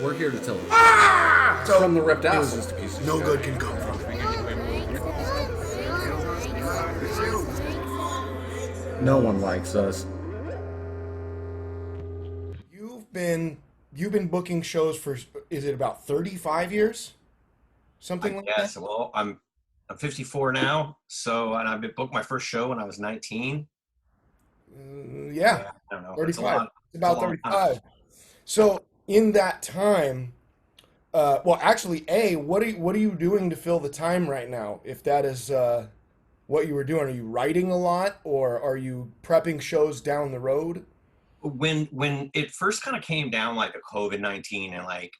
We're here to tell you. So From the ripped it was asshole. just a piece of no good can come from it. No one likes us. You've been booking shows for, is it about 35 years? Something I like that? guess. Well, I'm 54 now, so and I've been booked my first show when I was 19. Yeah, Yeah, I don't know. It's a 35. lot. It's It's a about long time. 35. So in that time, well, actually, what are you doing to fill the time right now? If that is what you were doing, are you writing a lot, or are you prepping shows down the road? When it first kind of came down like a COVID-19 and like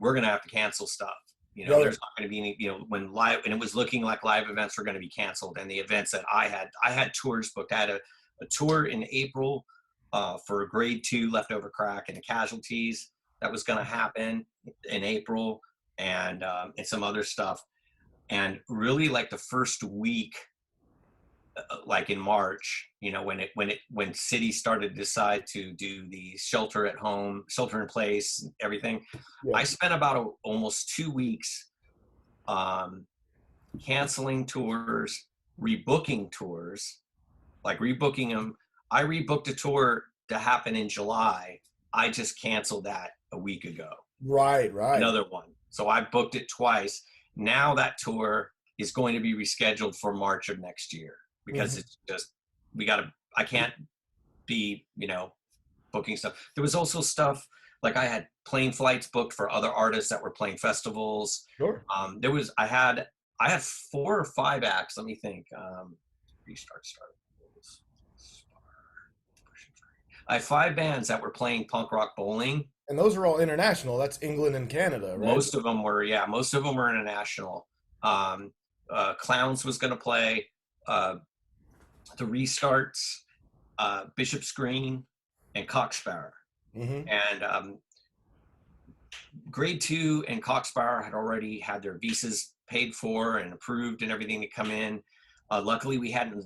we're gonna have to cancel stuff. Yeah, There's not gonna be any. When live and it was looking like live events were gonna be canceled, and the events that I had tours booked. I had a tour in April for a grade 2 leftover crack and the casualties that was gonna happen in April, and some other stuff. And really, like the first week, like in March, when cities started to decide to do the shelter at home, shelter in place, everything, yeah. I spent about almost 2 weeks um, canceling tours, rebooking tours, like rebooking them. I rebooked a tour to happen in July. I just canceled that a week ago. Right, right. Another one. So I booked it twice. Now that tour is going to be rescheduled for March of next year because Mhm. it's just I can't be, booking stuff. There was also stuff like I had plane flights booked for other artists that were playing festivals. Sure. I had 4 or 5 acts. Let me think. Restart, start. I had 5 bands that were playing punk rock bowling. And those are all international. That's England and Canada, right? Most of them were, yeah, most of them were international. Um, Clowns was going to play, uh, the Restarts, Bishop's Green, and Cocksparrow. Hmm. And Grade 2 and Cocksparrow had already had their visas paid for and approved and everything to come in. Luckily, we hadn't.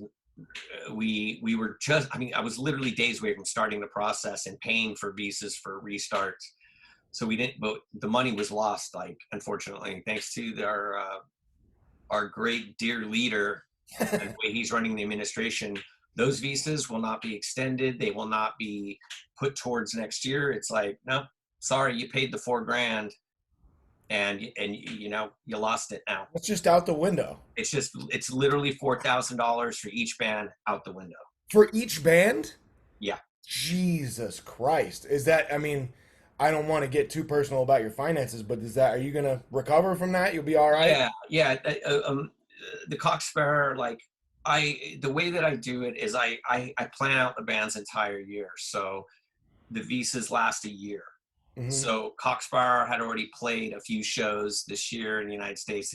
We were just. I mean, I was literally days away from starting the process and paying for visas for Restarts. So we didn't. But the money was lost, like unfortunately, thanks to our great dear leader and the way he's running the administration. Those visas will not be extended. They will not be put towards next year. It's like, no, sorry, you paid the $4,000, and you lost it now. That's just out the window. It's literally $4,000 for each band out the window. For each band? Yeah. Jesus Christ. Is that, I mean, I don't want to get too personal about your finances, but are you going to recover from that? You'll be all right? Yeah. The Cocksparrow, like the way that I do it is I plan out the band's entire year. So the visas last a year. Hmm. So Cocksparrow had already played a few shows this year in the United States,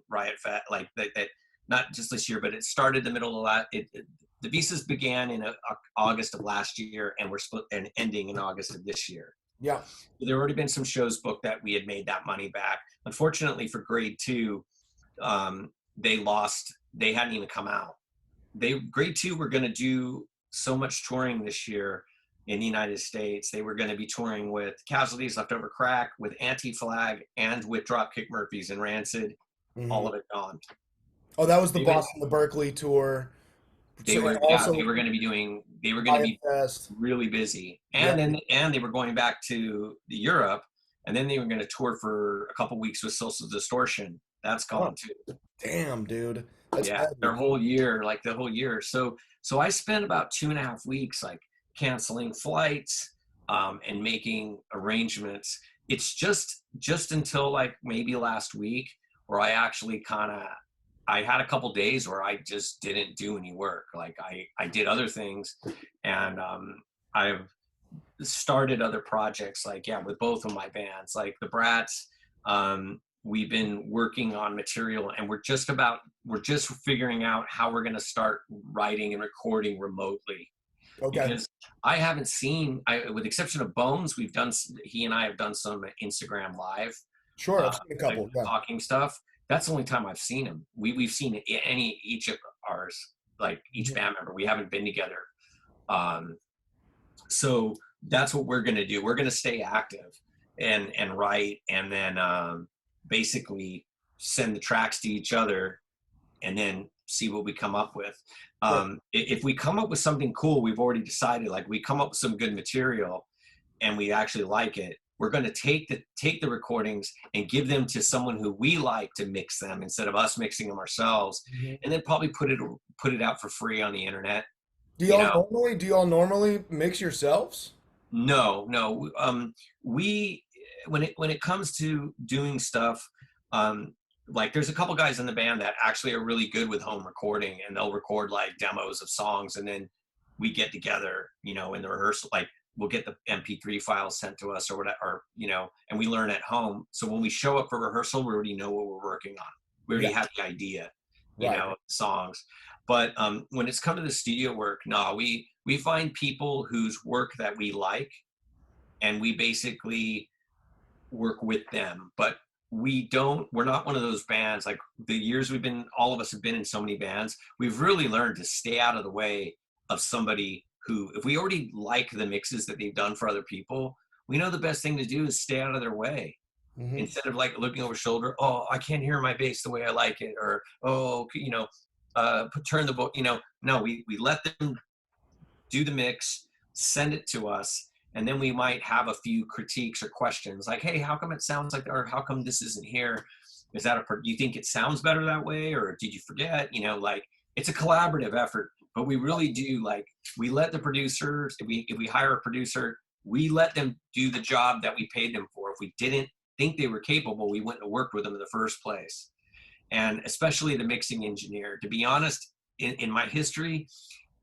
Riot Fest, like that, not just this year, but it started the middle of the visas began in August of last year and were split and ending in August of this year. Yeah. So there already been some shows booked that we had made that money back. Unfortunately for Grade 2, they lost. They hadn't even come out. Grade 2 were going to do so much touring this year in the United States. They were going to be touring with Casualties, Leftover Crack, with Anti-Flag, and with Dropkick Murphys and Rancid. Hmm. All of it gone. Oh, that was the Even- Boston, the Berkeley tour. They So- were and also they were going to be doing. They were going to be Riot Fest. really busy, Yeah. and they were going back to Europe, and then they were going to tour for a couple weeks with Social Distortion. That's gone too. Damn, dude. That's Yeah, heavy. their whole year, like the whole year. So I spent about 2.5 weeks like canceling flights and making arrangements. It's just until like maybe last week where I actually I had a couple days where I just didn't do any work. Like I did other things, and I've started other projects. Like with both of my bands, like the Brats. We've been working on material, and we're just figuring out how we're going to start writing and recording remotely. Okay. Because I haven't seen, with the exception of Bones, he and I have done some Instagram live. Sure, I've seen a couple. Like Yeah. talking stuff. That's the only time I've seen him. We've seen each of ours, like each Mhm. band member. We haven't been together. So that's what we're going to do. We're going to stay active. and write, and then basically send the tracks to each other, and then see what we come up with. Right. If we come up with something cool, we've already decided, like we come up with some good material and we actually like it, we're going to take the recordings and give them to someone who we like to mix them instead of us mixing them ourselves, Mhm. and then probably put it out for free on the internet. Do You y'all know, normally do y'all normally mix yourselves? no, no. We when it comes to doing stuff, like there's a couple guys in the band that actually are really good with home recording, and they'll record like demos of songs, and then we get together, in the rehearsal. Like we'll get the MP3 files sent to us or whatever, and we learn at home. So when we show up for rehearsal, we already know what we're working on. We Yeah. already have the idea, Right. songs. But when it's come to the studio work, no, we find people whose work that we like, and we basically work with them. But we're not one of those bands. Like the years all of us have been in so many bands, we've really learned to stay out of the way of somebody who, if we already like the mixes that they've done for other people, we know the best thing to do is stay out of their way, Hmm. instead of like looking over shoulder. Oh, I can't hear my bass the way I like it, or oh, turn the book. No, we let them do the mix, send it to us, and then we might have a few critiques or questions like, hey, how come it sounds like, or how come this isn't here? Is that do you think it sounds better that way, or did you forget? Like it's a collaborative effort, but we really do, like, we let the producers, if we hire a producer, we let them do the job that we paid them for. If we didn't think they were capable, we wouldn't have worked with them in the first place. And especially the mixing engineer. To be honest, in my history,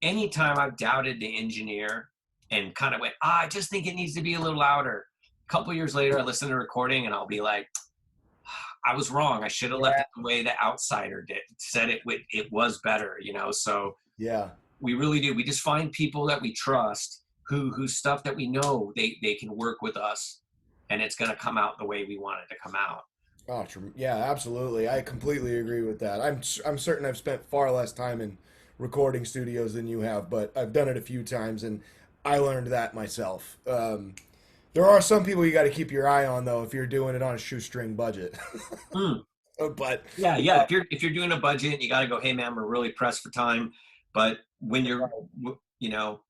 anytime I've doubted the engineer and kind of went, I just think it needs to be a little louder. A couple years later, I listen to a recording and I'll be like, I was wrong. I should have left Yeah. it the way the outsider said it was better, So Yeah. we really do. We just find people that we trust, whose stuff that we know they can work with us, and it's going to come out the way we want it to come out. Oh, yeah, absolutely. I completely agree with that. I'm certain I've spent far less time in recording studios than you have, but I've done it a few times, and I learned that myself. There are some people you got to keep your eye on, though, if you're doing it on a shoestring budget. Mm. But Yeah, yeah. If you're doing a budget, you got to go, hey man, we're really pressed for time. But when you know,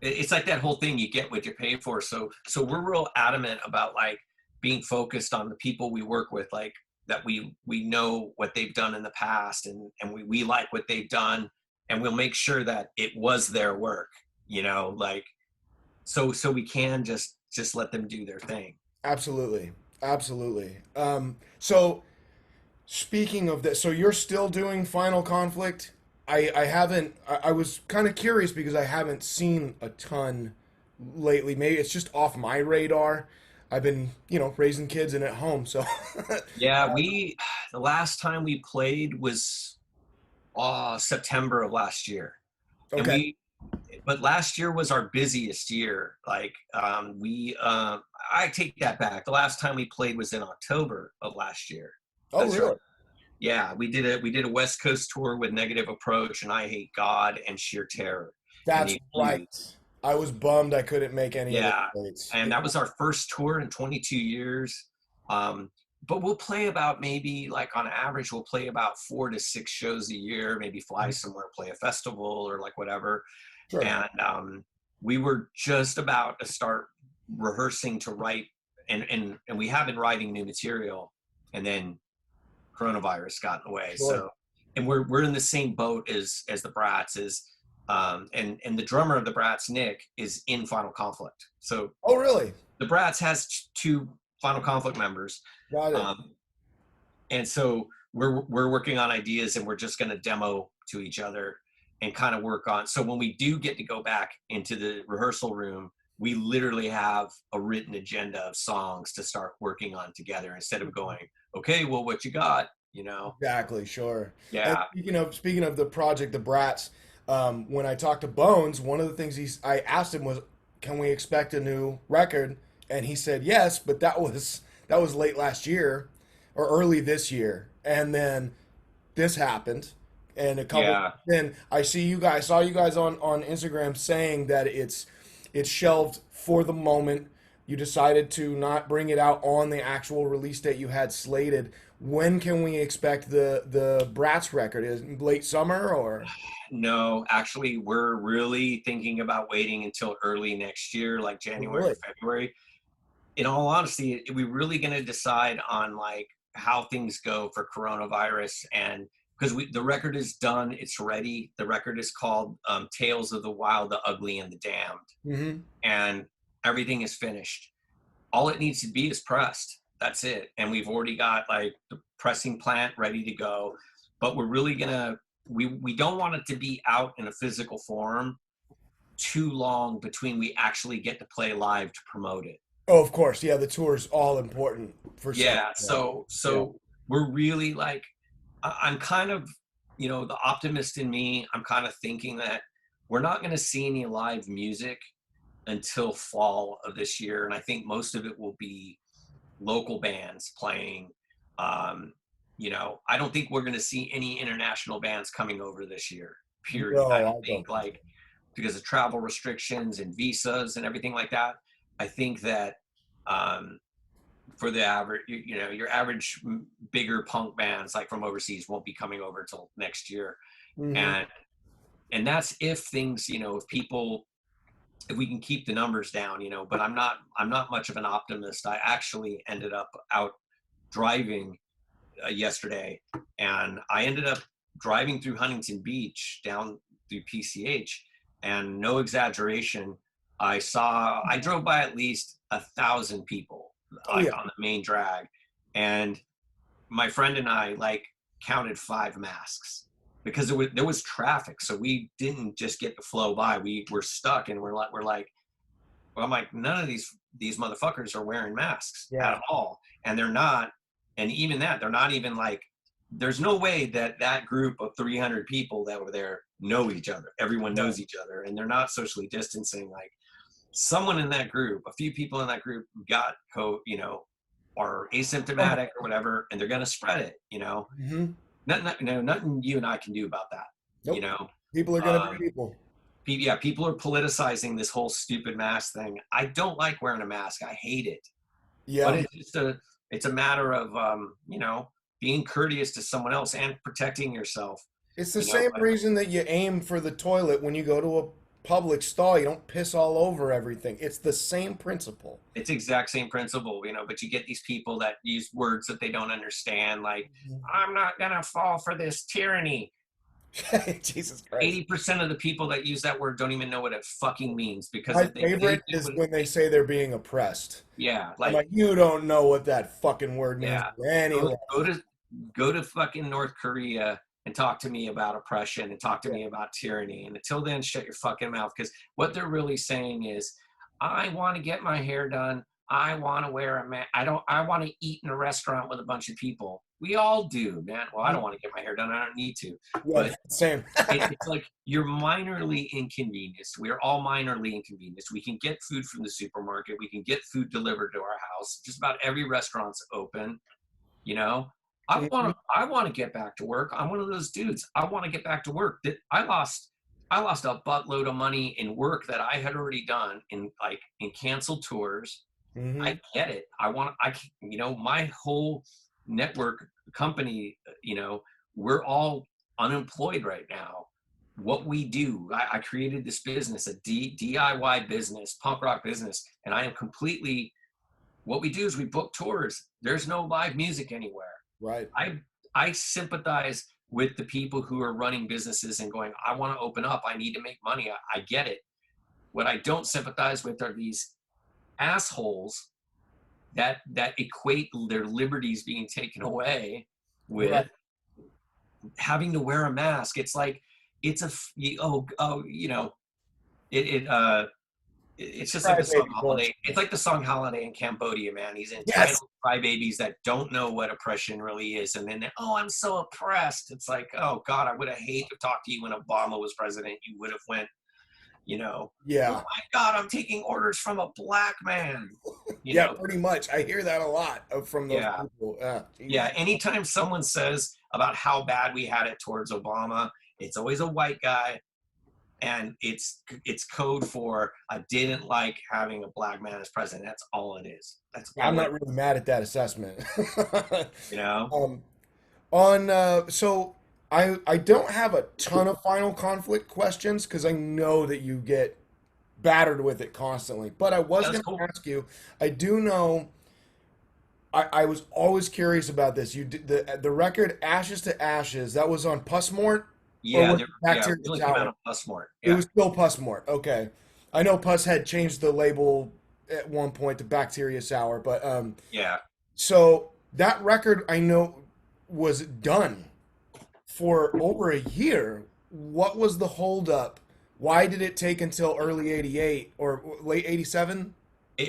it's like that whole thing, you get what you pay for. So we're real adamant about like being focused on the people we work with, like that we know what they've done in the past, and we like what they've done, and we'll make sure that it was their work, like so we can just let them do their thing. absolutely, absolutely. So speaking of this, so you're still doing Final Conflict? I haven't. I was kind of curious because I haven't seen a ton lately. Maybe it's just off my radar. I've been, raising kids and at home, so. Yeah, the last time we played was September of last year. And Okay. but last year was our busiest year. Like I take that back. The last time we played was in October of last year. Oh, That's right. really? Yeah, we did a West Coast tour with Negative Approach and I Hate God and Sheer Terror and That's the right. Accused. I was bummed I couldn't make any of Yeah, those dates. and that was our first tour in 22 years. But we'll play about, maybe like on average, we'll play about 4 to 6 shows a year, maybe fly somewhere, play a festival or like whatever. Sure. And we were just about to start rehearsing to write, and we have been writing new material, and then coronavirus got in the way. Sure. So, and we're in the same boat as the Brats is. And the drummer of the Brats, Nick, is in Final Conflict. So Oh, really? the Brats has two Final Conflict members, Got it. um, and so we're working on ideas, and we're just going to demo to each other and kind of work on. So when we do get to go back into the rehearsal room, we literally have a written agenda of songs to start working on together, instead of going, okay, well, what you got, Exactly. Sure. And Yeah, speaking of the project, the Brats, when I talked to Bones, one of the things I asked him was, "Can we expect a new record?" And he said yes, but that was late last year or early this year, and then this happened, and a couple. yeah. Then saw you guys on Instagram saying that it's shelved for the moment, You decided to not bring it out on the actual release date you had slated. When can we expect the Brats record? Is it late summer or? No, actually, we're really thinking about waiting until early next year, like January or Really? February. In all honesty, we're really going to decide on like how things go for coronavirus, and because the record is done, it's ready. The record is called Tales of the Wild, the Ugly, and the Damned, Hmm. and everything is finished. All it needs to be is pressed. That's it. And we've already got like the pressing plant ready to go. But we're really gonna we don't want it to be out in a physical form too long between we actually get to play live to promote it. Oh, of course. Yeah, the tour is all important for some. Yeah. Yeah. So Yeah. so we're really like I'm kind of, the optimist in me, I'm kind of thinking that we're not going to see any live music until fall of this year. And I think most of it will be local bands playing. Um, I don't think we're going to see any international bands coming over this year, period. I No, don't I don't think, think so. like, because of travel restrictions and visas and everything like that. I think that um, for the average, your average bigger punk bands like from overseas won't be coming over till next year. Hmm. And that's if things, if people, if we can keep the numbers down, but I'm not much of an optimist. I actually ended up out driving yesterday, and I ended up driving through Huntington Beach down through PCH, and no exaggeration, I drove by at least 1,000 people Oh like yeah. on the main drag, and my friend and I like counted 5 masks because there was traffic, so we didn't just get to flow by. We were stuck, and we're like, well, I'm like, none of these motherfuckers are wearing masks Yeah. at all, and they're not, and even that, they're not even like. There's no way that that group of 300 people that were there know each other. Everyone Right. knows each other, and they're not socially distancing. Like someone in that group, a few people in that group got are asymptomatic or whatever, and they're gonna spread it. Hmm. Nothing you and I can do about that. You Nope. know, People are gonna be um, people. yeah, people are politicizing this whole stupid mask thing. I don't like wearing a mask. I hate it. But Yeah. it's a matter of being courteous to someone else and protecting yourself. It's the You know, same but reason that you aim for the toilet when you go to a public stall. You don't piss all over everything. It's the same principle. it's exact same principle. But you get these people that use words that they don't understand, like I'm not gonna fall for this tyranny. Jesus Christ. 80% of the people that use that word don't even know what it fucking means because My if they favorite do is it, when they say they're being oppressed. yeah, I'm like like, you don't know what that fucking word means yeah, go anyway. go to go to fucking North Korea and talk to me about oppression and talk to Yeah. me about tyranny. And until then, shut your fucking mouth. Because what they're really saying is, I want to get my hair done. I want to wear a mask. I want to eat in a restaurant with a bunch of people. We all do, man. Well, I don't want to get my hair done. I don't need to. Yeah, But same. it's like you're minorly inconvenienced. We're all minorly inconvenienced. We can get food from the supermarket. We can get food delivered to our house. Just about every restaurant's open. You know, I want Mhm. to. I want to get back to work. I'm one of those dudes. I want to get back to work. That I lost a buttload of money in work that I had already done in canceled tours. I Mhm. get it. My whole network company, we're all unemployed right now. What we do, I created this business, a DIY business, punk rock business, and I am completely, what we do is we book tours. There's no live music anywhere. Right. I I sympathize with the people who are running businesses and going, I want to open up. I need to make money. I get it. What I don't sympathize with are these assholes that equate their liberties being taken away Right. with having to wear a mask. It's like it's a it it it's just like the song Crybaby Holiday. bullshit. It's like the song Holiday in Cambodia, man. These Yes. entitled crybabies that don't know what oppression really is, and then oh, I'm so oppressed. It's like, oh God, I would have hated to talk to you when Obama was president. You would have went, oh Yeah. my God, I'm taking orders from a black man. You Yeah, know, pretty much. I hear that a lot from those yeah. people. Yeah. Jesus. Yeah, anytime someone says about how bad we had it towards Obama, it's always a white guy, and it's code for I didn't like having a black man as president. That's all it is. That's I'm all it. not really mad at that assessment. You know. um, on so I don't have a ton of final conflict questions because I know that you get battered with it constantly. But I was That's going to cool. ask you. I do know. I was always curious about this. You did the record "Ashes to Ashes." That was on Pussmort, or Yeah, was it yeah. Bacteria Originally came out Tower? of Bussmore. It Yeah, was still Pussmort. Okay, I know Puss had changed the label at one point to Bacteria Sour, but yeah. so that record I know was done for over a year. What was the holdup? Why did it take until early '88 or late '87?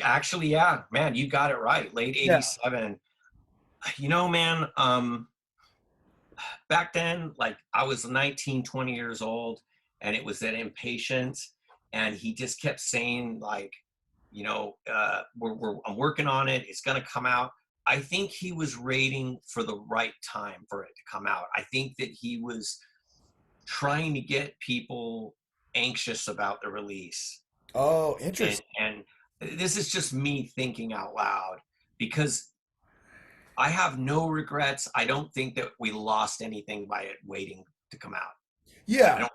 Actually, yeah, man, you got it right. Late Yeah. '87. You know, man. Back then, like I was 19, 20 years old, and it was that impatience, and he just kept saying like, I'm working on it. It's gonna come out. I think he was waiting for the right time for it to come out. I think that he was trying to get people anxious about the release. Oh, And interesting. this is just me thinking out loud because I have no regrets. I don't think that we lost anything by it waiting to come out. I Yeah. don't.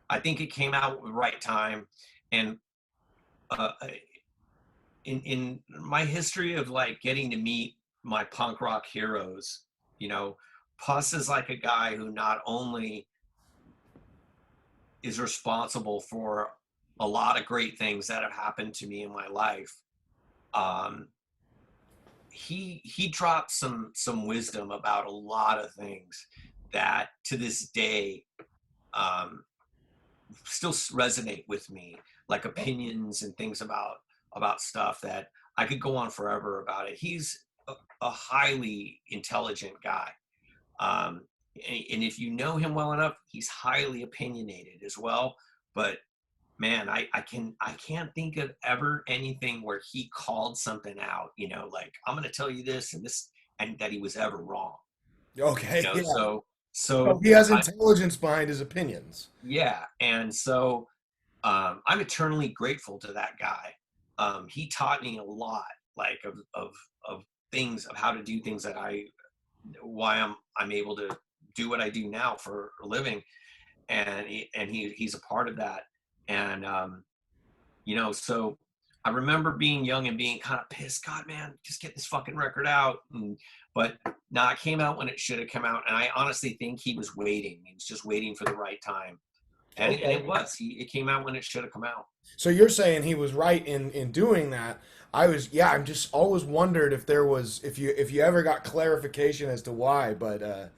I think it came out at the right time, and uh, in my history of like getting to meet my punk rock heroes, you know, Puss is like a guy who not only is responsible for a lot of great things that have happened to me in my life. Um, he dropped some wisdom about a lot of things that to this day um, still resonate with me, like opinions and things about stuff that I could go on forever about it. He's a highly intelligent guy. Um, and if you know him well enough, he's highly opinionated as well. But man, I can't think of ever anything where he called something out, like I'm gonna tell you this and this and that he was ever wrong. Okay. Yeah. So So so he has I intelligence behind his opinions. yeah, and so I'm eternally grateful to that guy. He taught me a lot, like of things of how to do things that why I'm able to do what I do now for a living, and he's a part of that, and so I remember being young and being kind of pissed. God, man, just get this fucking record out. But no, it came out when it should have come out, and I honestly think he was waiting. He was just waiting for the right time, and Okay. it was. It came out when it should have come out. So you're saying he was right in doing that. Yeah, I'm just always wondered if there was if you ever got clarification as to why, but the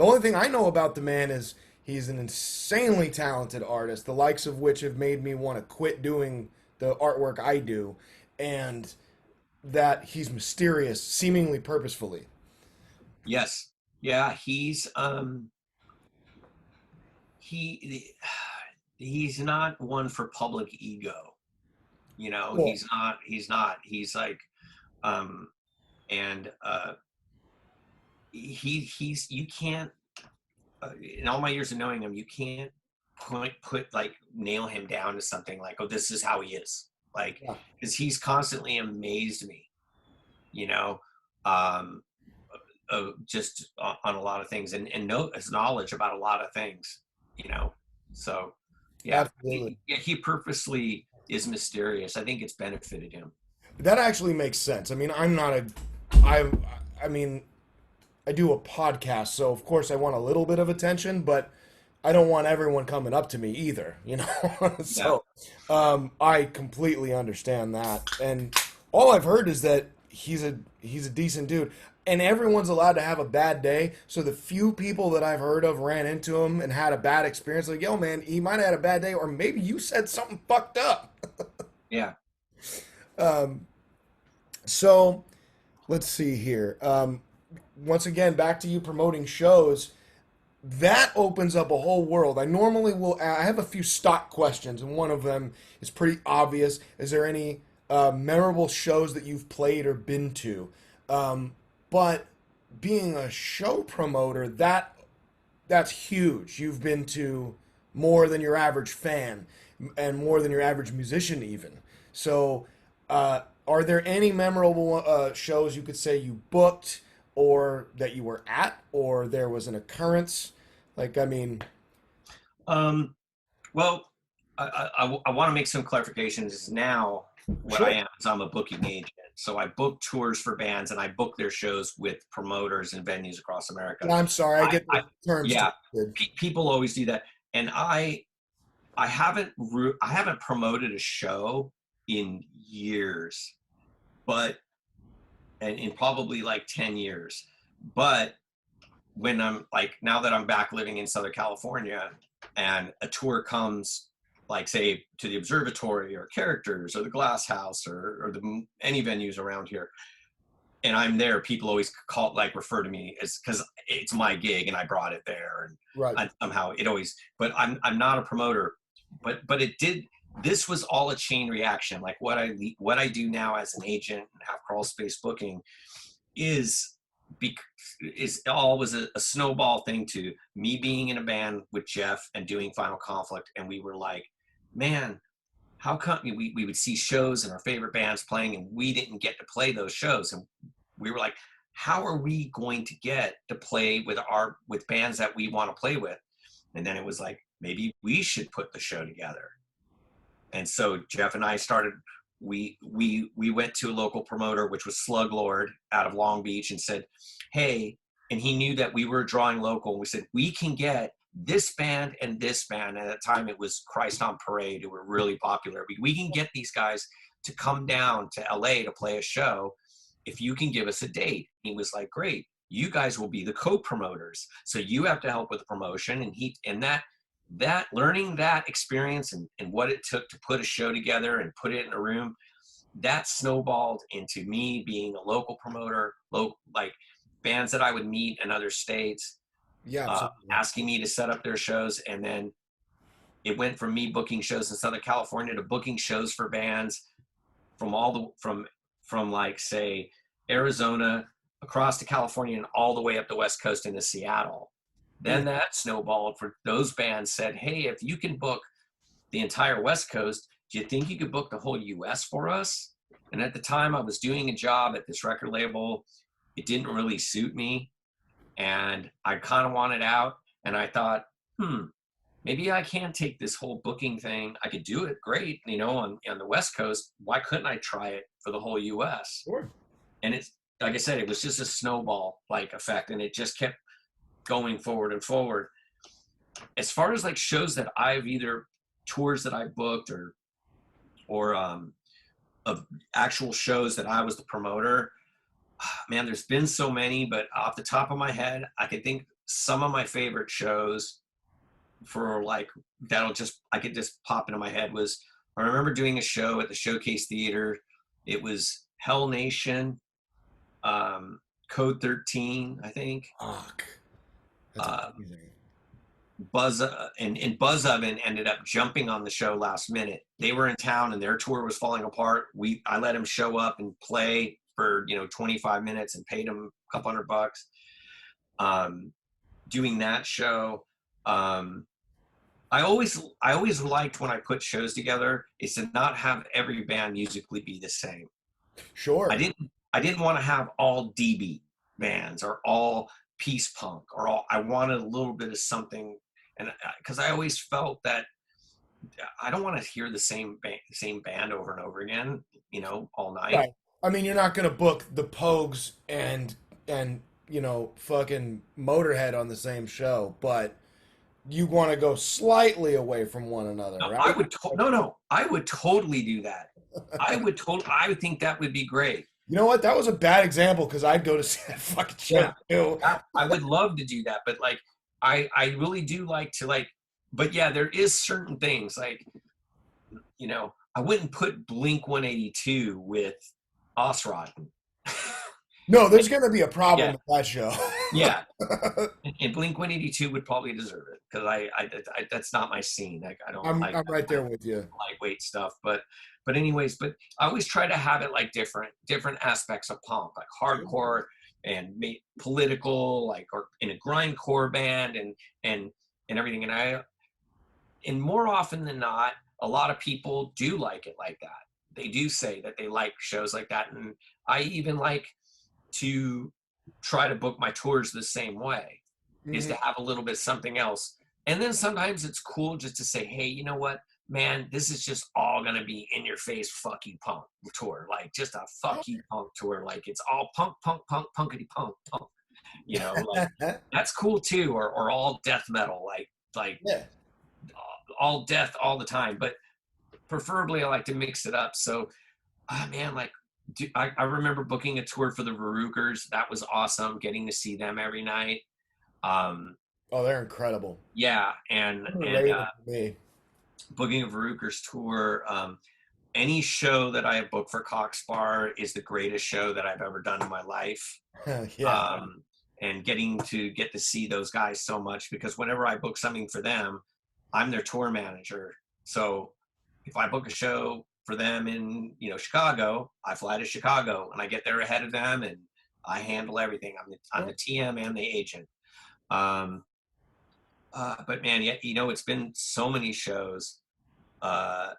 only thing I know about the man is he's an insanely talented artist, the likes of which have made me want to quit doing the artwork I do, and that he's mysterious, seemingly purposefully. Yes, yeah, he he's not one for public ego. Cool. He's like um and he's you can't in all my years of knowing him, you can't put like nail him down to something like, oh, this is how he is, like, Yeah. because he's constantly amazed me, you know, um, just on a lot of things, and know his knowledge about a lot of things, you know. So yeah, Absolutely. he purposely is mysterious. I think it's benefited him. That actually makes sense. I mean, I'm not a I I mean, I do a podcast, so of course I want a little bit of attention, but I don't want everyone coming up to me either, you know? Yeah. So, I completely understand that. And all I've heard is that he's a decent dude. And everyone's allowed to have a bad day. So the few people that I've heard of ran into him and had a bad experience, like, yo, man, he might have had a bad day, or maybe you said something fucked up. Yeah. Um, so let's see here. Once again, back to you promoting shows. That opens up a whole world. I normally will. I have a few stock questions, and one of them is pretty obvious. Is there any memorable shows that you've played or been to? But being a show promoter, that's huge. You've been to more than your average fan and more than your average musician even. So, are there any memorable shows you could say you booked or that you were at or there was an occurrence? Like, I mean, Um, well, I want to make some clarifications now. What I sure. am is I'm a booking agent. So I book tours for bands and I book their shows with promoters and venues across America. I'm sorry, I get I the terms yeah, twisted. people always do that. And I haven't promoted a show in years, but and in probably like 10 years. But when I'm like, now that I'm back living in Southern California and a tour comes, like say to the Observatory or Characters or the Glass House or any venues around here, and I'm there, people always call, like refer to me as, because it's my gig and I brought it there, and Right. somehow it always. But I'm not a promoter, but it did. This was all a chain reaction. Like what I do now as an agent and have crawl space booking is is always a snowball thing to me being in a band with Jeff and doing Final Conflict, and we were like, man, how come we would see shows and our favorite bands playing and we didn't get to play those shows, and we were like, how are we going to get to play with bands that we want to play with? And then it was like, maybe we should put the show together. And so Jeff and I started, we went to a local promoter, which was Slug Lord out of Long Beach, and said, hey, and he knew that we were drawing local. We said, we can get this band and this band. At that time it was Christ on Parade, who were really popular. We can get these guys to come down to LA to play a show if you can give us a date. He was like, great, you guys will be the co-promoters, so you have to help with the promotion. And that learning that experience and what it took to put a show together and put it in a room, that snowballed into me being a local promoter, like bands that I would meet in other states, Yeah, absolutely. asking me to set up their shows. And then it went from me booking shows in Southern California to booking shows for bands from from like say Arizona across to California and all the way up the West Coast into Seattle. Then that snowballed for those bands said, hey, if you can book the entire West Coast, do you think you could book the whole US for us? And at the time I was doing a job at this record label. It didn't really suit me, and I kind of wanted out. And I thought, maybe I can take this whole booking thing. I could do it great, on the West Coast. Why couldn't I try it for the whole US? Sure. And it's, like I said, it was just a snowball like effect, and it just kept going forward and forward. As far as like shows that I've either tours that I booked or of actual shows that I was the promoter, man, there's been so many, but off the top of my head, I could think some of my favorite shows for like, I could just pop into my head was, I remember doing a show at the Showcase Theater. It was Hell Nation, Code 13, I think. Fuck. That's amazing. Buzz and Buzz Oven ended up jumping on the show last minute. They were in town and their tour was falling apart. I let him show up and play for 25 minutes and paid him a couple $100. Doing that show, I always liked when I put shows together is to not have every band musically be the same. Sure. I didn't want to have all D-beat bands or all peace punk or all. I wanted a little bit of something, and because I always felt that I don't want to hear the same band over and over again, all night. Right. I mean, you're not gonna book the Pogues and fucking Motorhead on the same show, but you want to go slightly away from one another, No, right? I would totally do that. I would think that would be great. You know what? That was a bad example because I'd go to see that fucking show too. I would love to do that, but like I really do like to like, but yeah, there is certain things like, I wouldn't put Blink 182 with Osrotten. No, there's gonna be a problem Yeah. with that show. Yeah, and Blink 182 would probably deserve it because I that's not my scene. I don't. I'm like right there with you. lightweight stuff, but anyways, but I always try to have it like different aspects of punk, like hardcore and political, like or in a grindcore band and everything. And and more often than not, a lot of people do like it like that. They do say that they like shows like that. And I even like to try to book my tours the same way, is to Hmm. have a little bit something else. And then sometimes it's cool just to say, hey, you know what, man, this is just all gonna be in your face fuck you punk tour. Like just a fuck you punk tour. Like it's all punk, punk, punk, punkety punk, punk. Like that's cool too. Or all death metal, like Yeah. all death all the time. But preferably I like to mix it up. So man, like I remember booking a tour for the Verukers. That was awesome, getting to see them every night. Um, Oh, they're incredible. yeah, and Underrated to me. booking a Verukers tour. Any show that I have booked for Cox Bar is the greatest show that I've ever done in my life. Yeah. And getting to get to see those guys so much, because whenever I book something for them, I'm their tour manager. So if I book a show for them in Chicago, I fly to Chicago and I get there ahead of them and I handle everything. I'm the TM and the agent. Um, but man, yeah, it's been so many shows. Uh,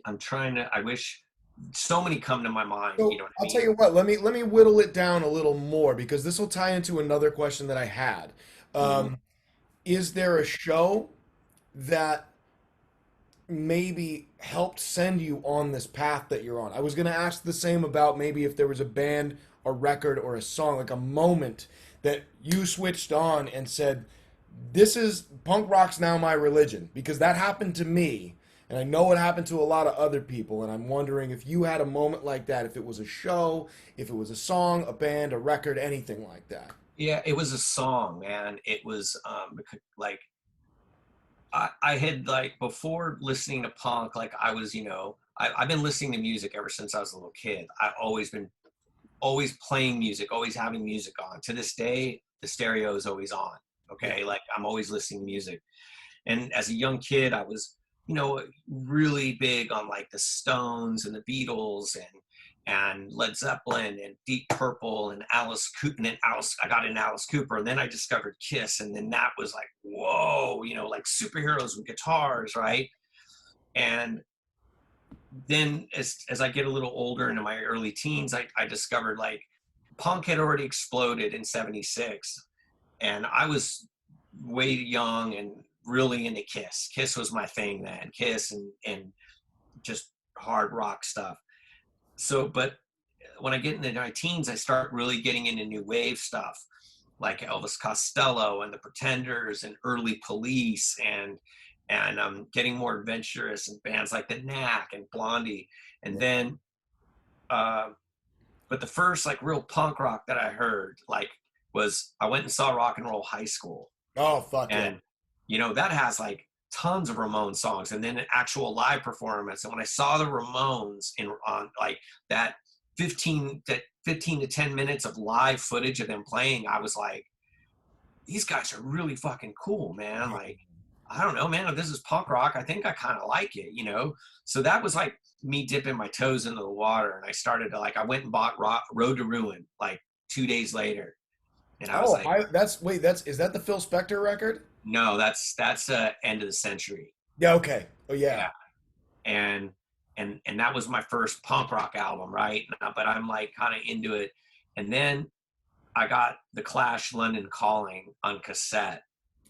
I'm trying to. I wish so many come to my mind. You So know what I I'll tell mean? you what. Let me whittle it down a little more because this will tie into another question that I had. Mhm. Um, is there a show that maybe helped send you on this path that you're on? I was going to ask the same about maybe if there was a band, a record, or a song, like a moment that you switched on and said, "This is punk rock's now my religion," because that happened to me. And I know it happened to a lot of other people. And I'm wondering if you had a moment like that, if it was a show, if it was a song, a band, a record, anything like that. Yeah, it was a song, man. It was like I had, like, before listening to punk, like I was, I've been listening to music ever since I was a little kid. I've always playing music, always having music on. To this day, the stereo is always on. Yeah. Okay, like I'm always listening to music. And as a young kid, I was, really big on like the Stones and the Beatles and Led Zeppelin and Deep Purple and Alice Cooper. And then I got into Alice Cooper, and then I discovered Kiss, and then that was like, whoa, like superheroes with guitars, right? And then as I get a little older into my early teens, I discovered like punk had already exploded in '76, and I was way young and really into Kiss. Kiss was my thing then. Kiss and just hard rock stuff. So, but when I get into my teens, I start really getting into new wave stuff like Elvis Costello and the Pretenders and early Police and getting more adventurous in bands like the Knack and Blondie. And then, uh, but the first like real punk rock that I heard like was I went and saw Rock and Roll High School, Oh, fuck yeah. and that has like tons of Ramones songs, and then an actual live performance. And when I saw the Ramones on like that 15 to 10 minutes of live footage of them playing, I was like, these guys are really fucking cool, man. Like, I don't know, man, if this is punk rock, I think I kind of like it. So that was like me dipping my toes into the water, and I started to like I went and bought Road to Ruin like 2 days later, and I was Oh, like, that's is that the Phil Spector record? no, that's end of the century. Yeah, okay. Oh yeah. Yeah. And that was my first punk rock album, right? But I'm like kind of into it. And then I got the Clash London Calling on cassette,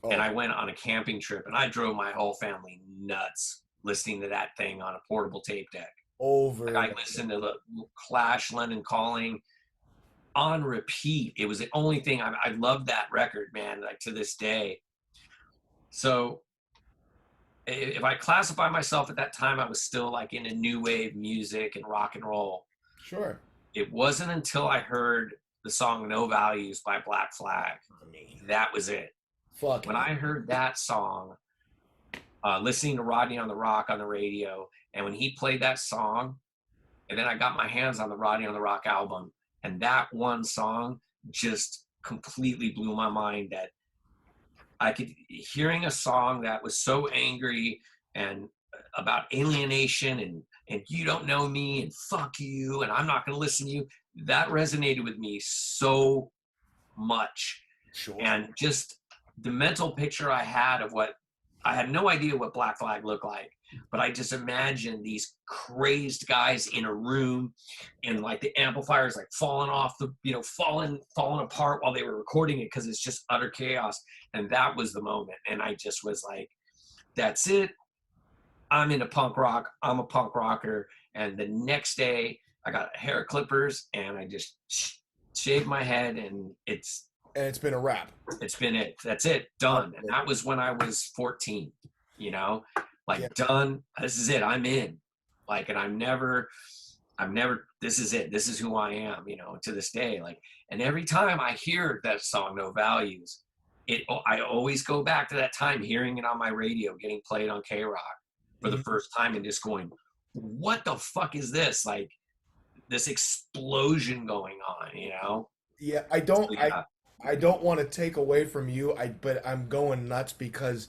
and Oh, I went on a camping trip, and I drove my whole family nuts listening to that thing on a portable tape deck. over Like and I listened to the Clash London Calling on repeat. It was the only thing I loved that record, man, like to this day. So if I classify myself at that time, I was still like into new wave music and rock and roll. sure. It wasn't until I heard the song No Values by Black Flag. Me. That was it. When Fucking I heard that song, listening to Rodney on the Rock on the radio, and when he played that song, and then I got my hands on the Rodney on the Rock album, and that one song just completely blew my mind, that I could hearing a song that was so angry and about alienation and you don't know me and fuck you and I'm not going to listen to you. That resonated with me so much. sure. And just the mental picture I had of what I had no idea what Black Flag looked like, but I just imagined these crazed guys in a room, and like the amplifiers like falling off the, falling apart while they were recording it because it's just utter chaos. And that was the moment. And I just was like, that's it. I'm into punk rock. I'm a punk rocker. And the next day, I got hair clippers and I just shaved my head, and it's been a wrap. It's been it. That's it. Done. And that was when I was 14, done. This is it. I'm in. And I'm never, this is it. This is who I am, to this day. And every time I hear that song, No Values, I always go back to that time hearing it on my radio, getting played on K-Rock for the first time and just going, what the fuck is this? Like this explosion going on, Yeah, I don't want to take away from you, but I'm going nuts because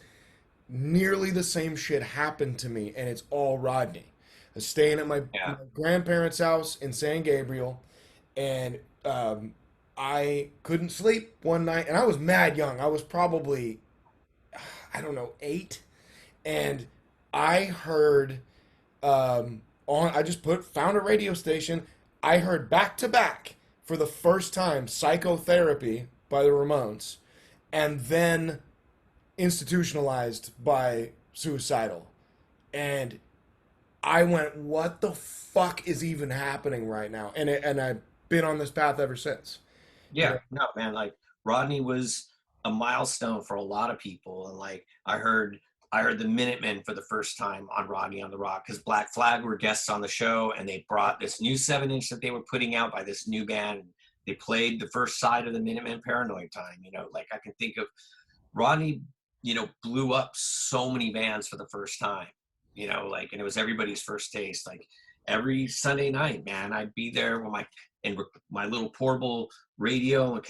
nearly the same shit happened to me, and it's all Rodney. I was staying at my grandparents' house in San Gabriel, and I couldn't sleep one night, and I was mad young. I was probably, I don't know, 8, and I heard I just found a radio station. I heard back to back for the first time Psychotherapy by the Ramones, and then Institutionalized by Suicidal. And I went, what the fuck is even happening right now? And I've been on this path ever since. Yeah, no, man, Rodney was a milestone for a lot of people. And I heard the Minutemen for the first time on Rodney on the Rock, because Black Flag were guests on the show, and they brought this new 7-inch that they were putting out by this new band. They played the first side of the Minutemen Paranoid Time. I can think of Rodney, blew up so many bands for the first time, and it was everybody's first taste. Every Sunday night, man, I'd be there with my little portable radio with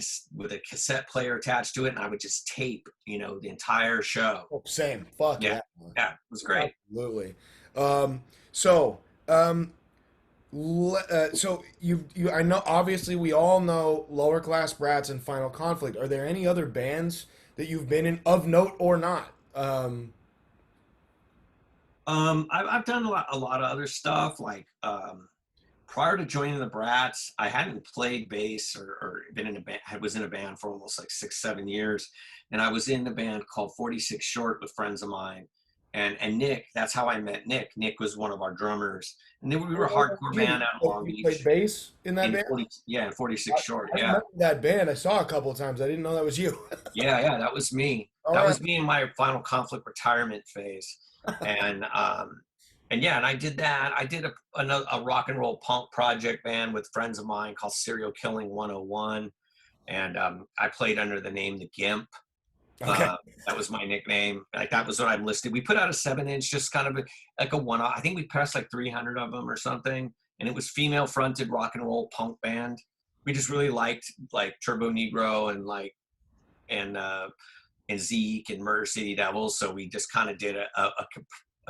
a cassette player attached to it, and I would just tape, the entire show. Oh, same. Fuck yeah. Yeah, it was great. Absolutely. So you I know, obviously we all know Lower Class Brats and Final Conflict. Are there any other bands that you've been in of note or not? I've done a lot of other stuff. Prior to joining the Brats, I hadn't played bass or been in a band. I was in a band for almost 6-7 years, and I was in a band called 46 Short with friends of mine. And Nick, that's how I met Nick. Nick was one of our drummers, and then we were a hardcore band out in Long Beach. You played bass in that band? In 46 Short. I remember that band. I saw a couple of times. I didn't know that was you. yeah, that was me. Was me in my Final Conflict retirement phase, and I did that. I did a rock and roll punk project band with friends of mine called Serial Killing 101, and I played under the name The Gimp. Okay. That was my nickname. That was what I listed. We put out a 7-inch, just kind of a one-off. I think we pressed 300 of them or something, and it was female-fronted rock and roll punk band. We just really liked Turbo Negro and Zeke and Murder City Devils, so we just kind of did a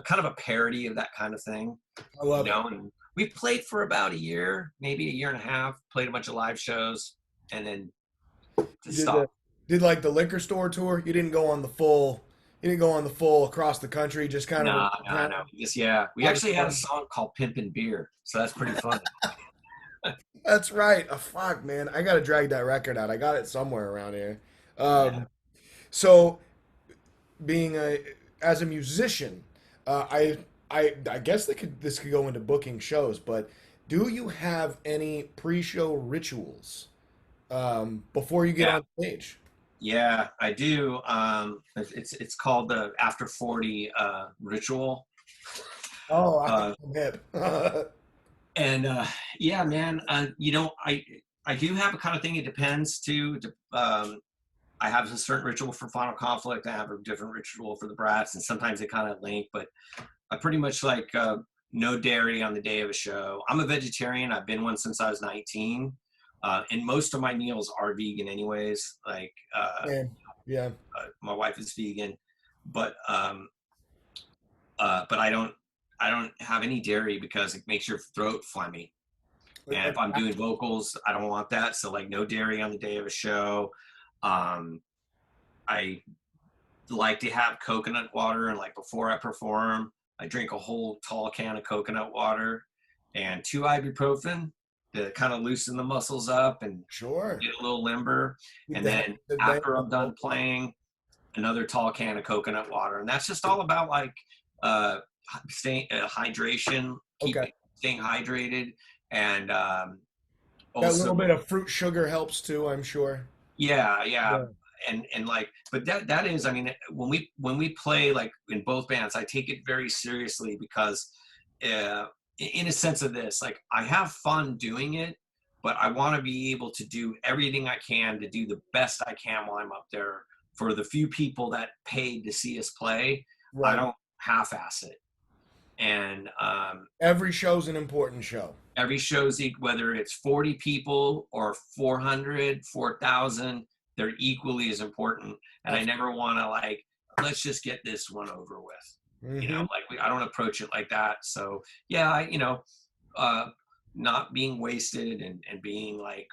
kind of a parody of that kind of thing. I love it. And we played for about a year, maybe a year and a half. Played a bunch of live shows, and then just stopped. Did the liquor store tour? You didn't go on the full. You didn't go on the full across the country. Just kind of. No. We actually had a song called "Pimpin' Beer," so that's pretty fun. That's right. Oh, fuck, man, I gotta drag that record out. I got it somewhere around here. So, as a musician, I guess this could go into booking shows, but do you have any pre-show rituals before you get on stage? Yeah, I do. It's called the After 40 ritual. Oh, I'm hip. And yeah, man, I do have a kind of thing. It depends too. I have a certain ritual for Final Conflict. I have a different ritual for the Brats, and sometimes they kind of link. But I pretty much no dairy on the day of a show. I'm a vegetarian. I've been one since I was 19. And most of my meals are vegan anyways. Yeah. My wife is vegan, but I don't have any dairy because it makes your throat phlegmy. And if I'm doing vocals, I don't want that. So no dairy on the day of a show. like to have coconut water, and like before I perform, I drink a whole tall can of coconut water and 2 ibuprofen to kind of loosen the muscles up and Sure. get a little limber. Keep And the then head after I'm done playing, another tall can of coconut water. And that's just all about like uh, staying hydration, Okay. staying hydrated, and That also little bit of fruit sugar helps too, I'm sure. yeah, Yeah. and like, but that is, I mean, when we play like in both bands, I take it very seriously because uh, in a sense of this, like I have fun doing it, but I want to be able to do everything I can to do the best I can while I'm up there for the few people that paid to see us play. I Right. don't half-ass it. And Every show's an important show. every show's whether it's 40 people or 400, 4,000, they're equally as important. And I never want to like, let's just get this one over with. Mm-hmm. Like I don't approach it like that. So yeah, uh, not being wasted and being like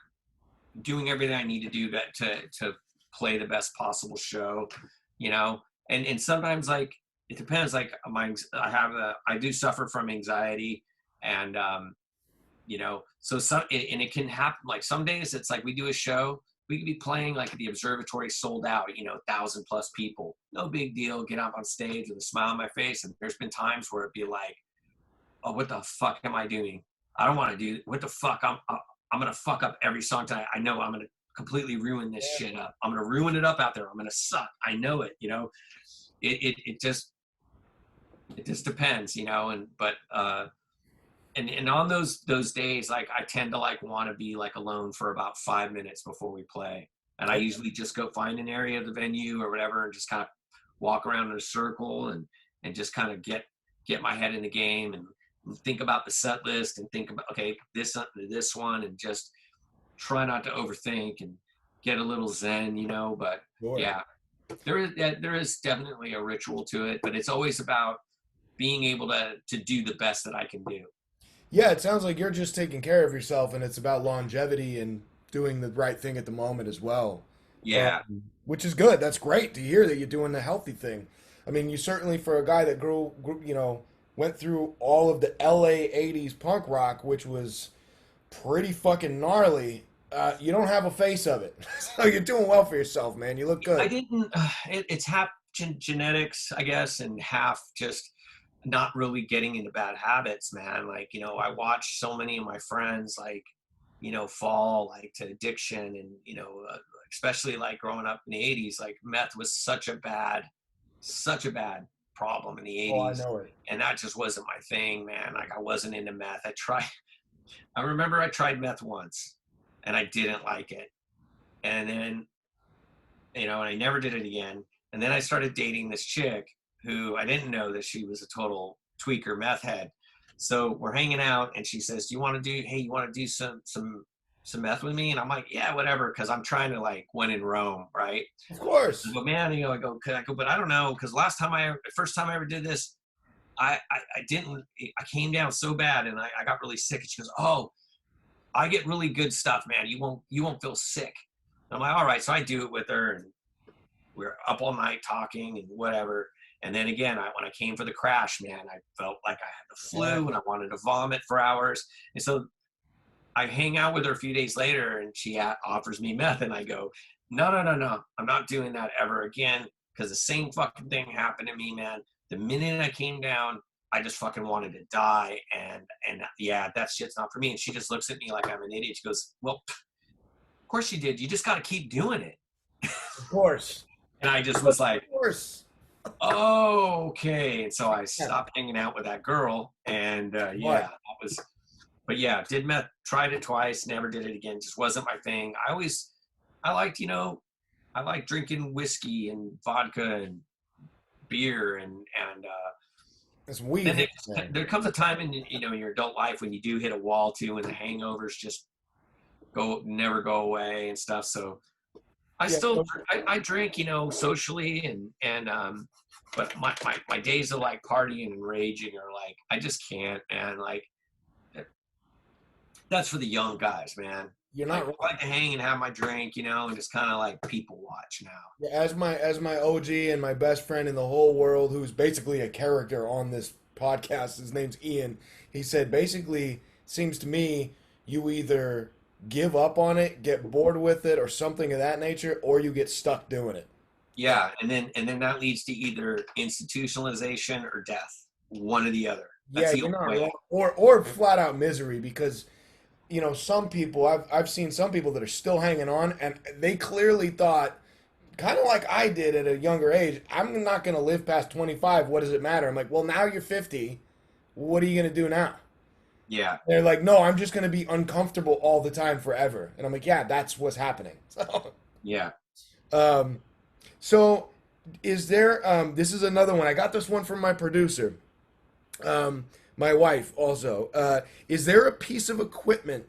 doing everything I need to do to play the best possible show, you know. And sometimes like it depends. Like I do suffer from anxiety, and so some and it can happen. Like some days it's like we do a show, we could be playing like at the observatory sold out, 1,000+ people, no big deal, get up on stage with a smile on my face. And there's been times where it'd be like, oh, what the fuck am I doing? I don't want to do what the fuck. I'm gonna fuck up every song tonight. I know I'm gonna completely ruin this shit up. I'm gonna ruin it up out there. I'm gonna suck. I know it. It just depends, and on those days, like I tend to like want to be like alone for about 5 minutes before we play. And I usually just go find an area of the venue or whatever and just kind of walk around in a circle and just kind of get my head in the game and think about the set list and think about, okay, this one, and just try not to overthink and get a little zen, but Sure. yeah, there is definitely a ritual to it, but it's always about being able to do the best that I can do. Yeah, it sounds like you're just taking care of yourself, and it's about longevity and doing the right thing at the moment as well. Yeah. Which is good. That's great to hear that you're doing the healthy thing. I mean, you certainly, for a guy that went through all of the LA 80s punk rock, which was pretty fucking gnarly, you don't have a face of it. So you're doing well for yourself, man. You look I good. didn't. It's half genetics, I guess, and half just not really getting into bad habits, man. Like, I watched so many of my friends, like, fall like to addiction, and especially like growing up in the '80s, like meth was such a bad problem in the Oh, I '80s, know it. and that just wasn't my thing, man. Like I wasn't into meth. I remember I tried meth once, and I didn't like it, and then and I never did it again. And then I started dating this chick who I didn't know that she was a total tweaker meth head. So we're hanging out, and she says, "Do you want to do? Hey, you want to do some meth with me?" And I'm like, "Yeah, whatever," because I'm trying to like when in Rome, right? Of course. But man, I go, but I don't know, because first time I ever did this, I didn't. I came down so bad, and I got really sick. And she goes, "Oh, I get really good stuff, man. You won't feel sick." And I'm like, "All right." So I do it with her, and we're up all night talking and whatever. And then again, when I came for the crash, man, I felt like I had the flu and I wanted to vomit for hours. And so I hang out with her a few days later, and she offers me meth, and I go, no, no, no, no, I'm not doing that ever again, because the same fucking thing happened to me, man. The minute I came down, I just fucking wanted to die, and yeah, that shit's not for me. And she just looks at me like I'm an idiot. She goes, "Well, of course you did. You just got to keep doing it." Of course. And I just was like, Of course. oh, okay. And so I Yeah. stopped hanging out with that girl, and yeah, Right. that was. But yeah, did meth, tried it twice, never did it again. Just wasn't my thing. I liked, I like drinking whiskey and vodka and beer, and It's then weed. there comes a time in your adult life when you do hit a wall too, and the hangovers just never go away and stuff. So I Yeah. still I drink, socially, and but my days of like partying and raging are like, I just can't, man. Like that's for the young guys, man. You're Like not I wrong. like to hang and have my drink, and just kind of like people watch now. As my OG and my best friend in the whole world, who's basically a character on this podcast, his name's Ian. He said basically, seems to me you either give up on it, get bored with it, or something of that nature, or you get stuck doing it. And Yeah, and then that leads to either institutionalization or death, one or the other. That's yeah, the you're only not way. wrong. Or flat out misery because some people I've seen some people that are still hanging on and they clearly thought kind of like I did at a younger age, I'm not going to live past 25. What does it matter? I'm like, well, now you're 50. What are you going to do now? Yeah, They're like, no, I'm just going to be uncomfortable all the time forever. And I'm like, yeah, that's what's happening. yeah. Um, so is there, this is another one. I got this one from my producer, my wife also. Is there a piece of equipment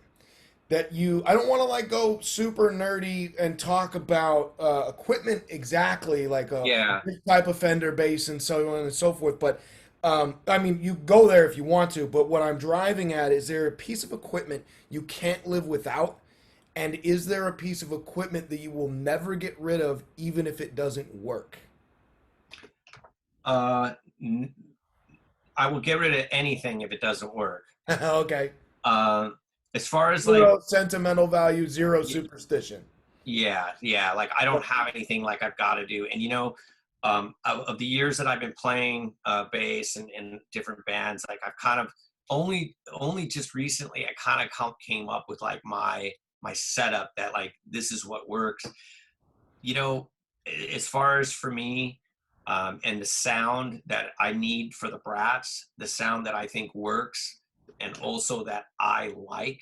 that I don't want to like go super nerdy and talk about equipment exactly like Yeah. this type of fender base and so on and so forth, but I mean you go there if you want to, but what I'm driving at is there a piece of equipment you can't live without, and is there a piece of equipment that you will never get rid of even if it doesn't work? Uh, n- I will get rid of anything if it doesn't work. Okay. Um, as far as like, Zero sentimental value, zero y- superstition. yeah, like I don't have anything like I've got to do. And of the years that I've been playing bass and different bands, like I've kind of only just recently I kind of came up with like my setup that like this is what works. You know, as far as for me, and the sound that I need for the Brats, the sound that I think works, and also that I like